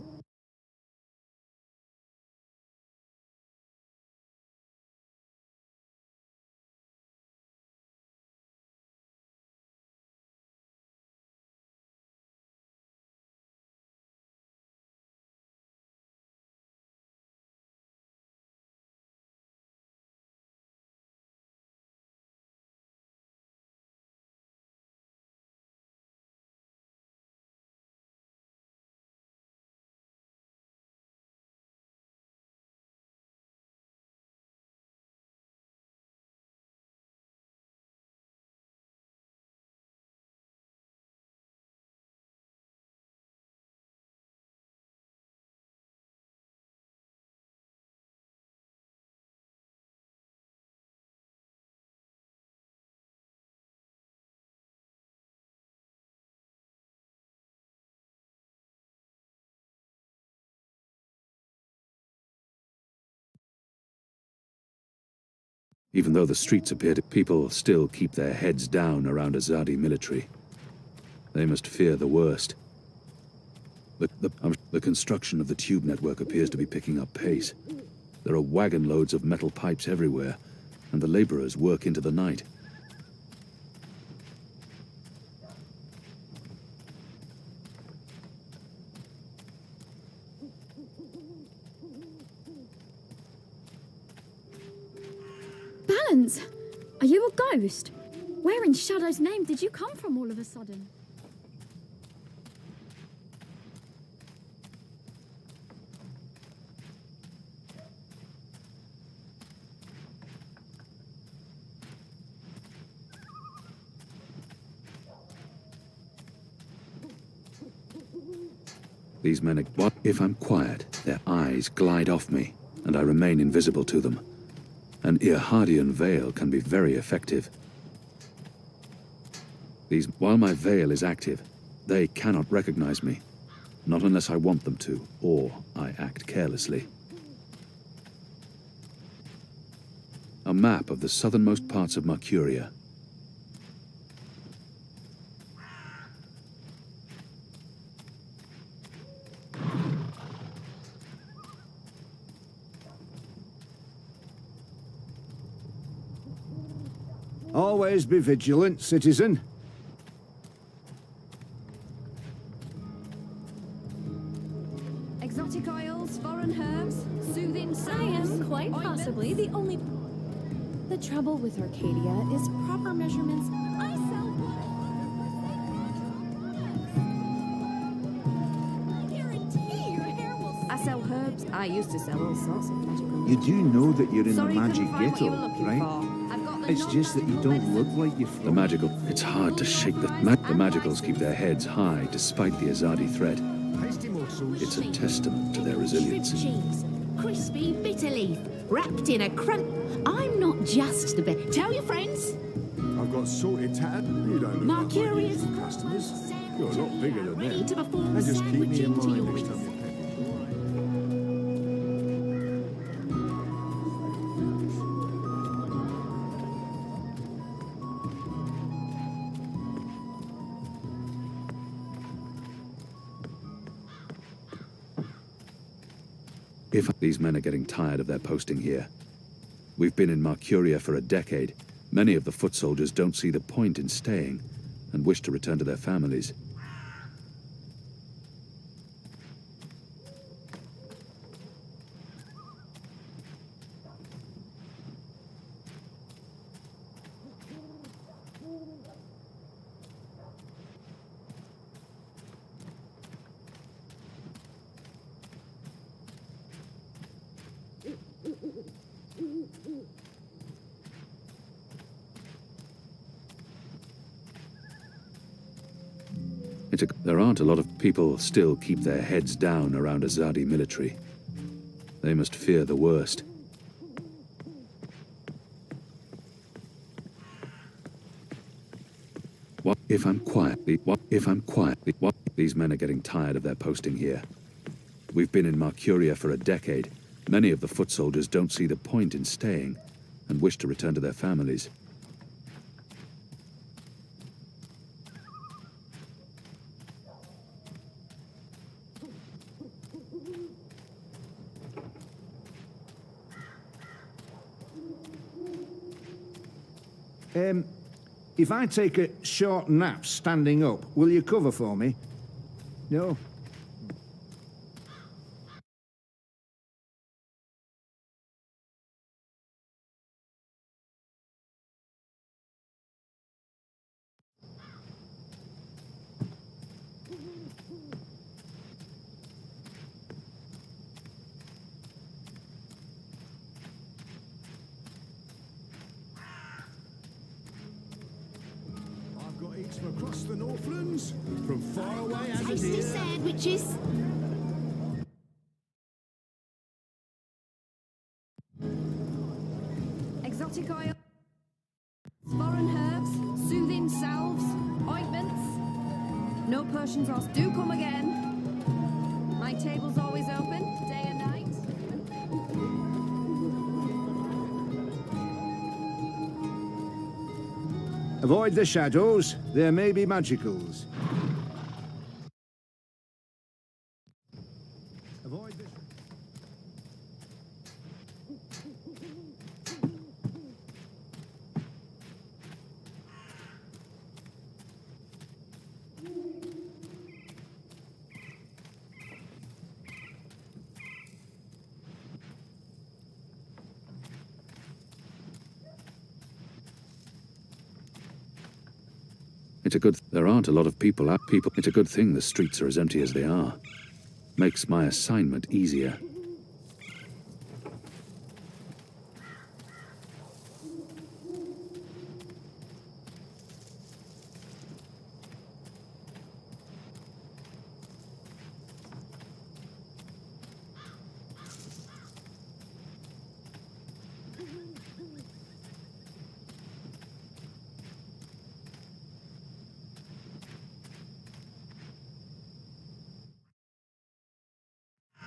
Even though the streets appear to people still keep their heads down around Azadi military. They must fear the worst. The construction of the tube network appears to be picking up pace. There are wagon loads of metal pipes everywhere, and the laborers work into the night. Balance! Are you a ghost? Where in Shadow's name did you come from all of a sudden? These men are... If I'm quiet, their eyes glide off me, and I remain invisible to them. An Irhadian veil can be very effective. While my veil is active, they cannot recognize me. Not unless I want them to, or I act carelessly. A map of the southernmost parts of Mercuria. Always be vigilant, citizen. Exotic oils, foreign herbs, soothing salves. I am quite possibly the only... The trouble with Arcadia is proper measurements. I sell... I guarantee your hair will... I sell herbs. I used to sell all sorts of magical... You do know that you're in Sorry, the magic couldn't find what you ghetto, were looking right? for. I've got the It's just that you don't look like you're from... The magical... It's hard to shake the... The magicals keep their heads high despite the Azadi threat. It's a testament to their resilience. Cheese, crispy bitter leaf, wrapped in a crunch. I'm not just the best. Tell your friends. I've got sorted tat. You don't look Mercurius. like customers. You're a lot bigger than Ready them. to perform And just keep me in sandwiching to mind your next time you These men are getting tired of their posting here. We've been in Mercuria for a decade. Many of the foot soldiers don't see the point in staying and wish to return to their families. There aren't a lot of people still keep their heads down around Azadi military. They must fear the worst. What if I'm quietly? What if I'm quietly? What? These men are getting tired of their posting here. We've been in Mercuria for a decade. Many of the foot soldiers don't see the point in staying and wish to return to their families. If I take a short nap standing up, will you cover for me? No? I've got eats from across the Northlands, from far away as Tasty sandwiches. Exotic oil, foreign herbs, soothing salves, ointments. No Persians or do come again. My table's always open, day and night. Avoid the shadows. There may be magicals. Avoid the... There aren't a lot of people out. It's a good thing the streets are as empty as they are. Makes my assignment easier.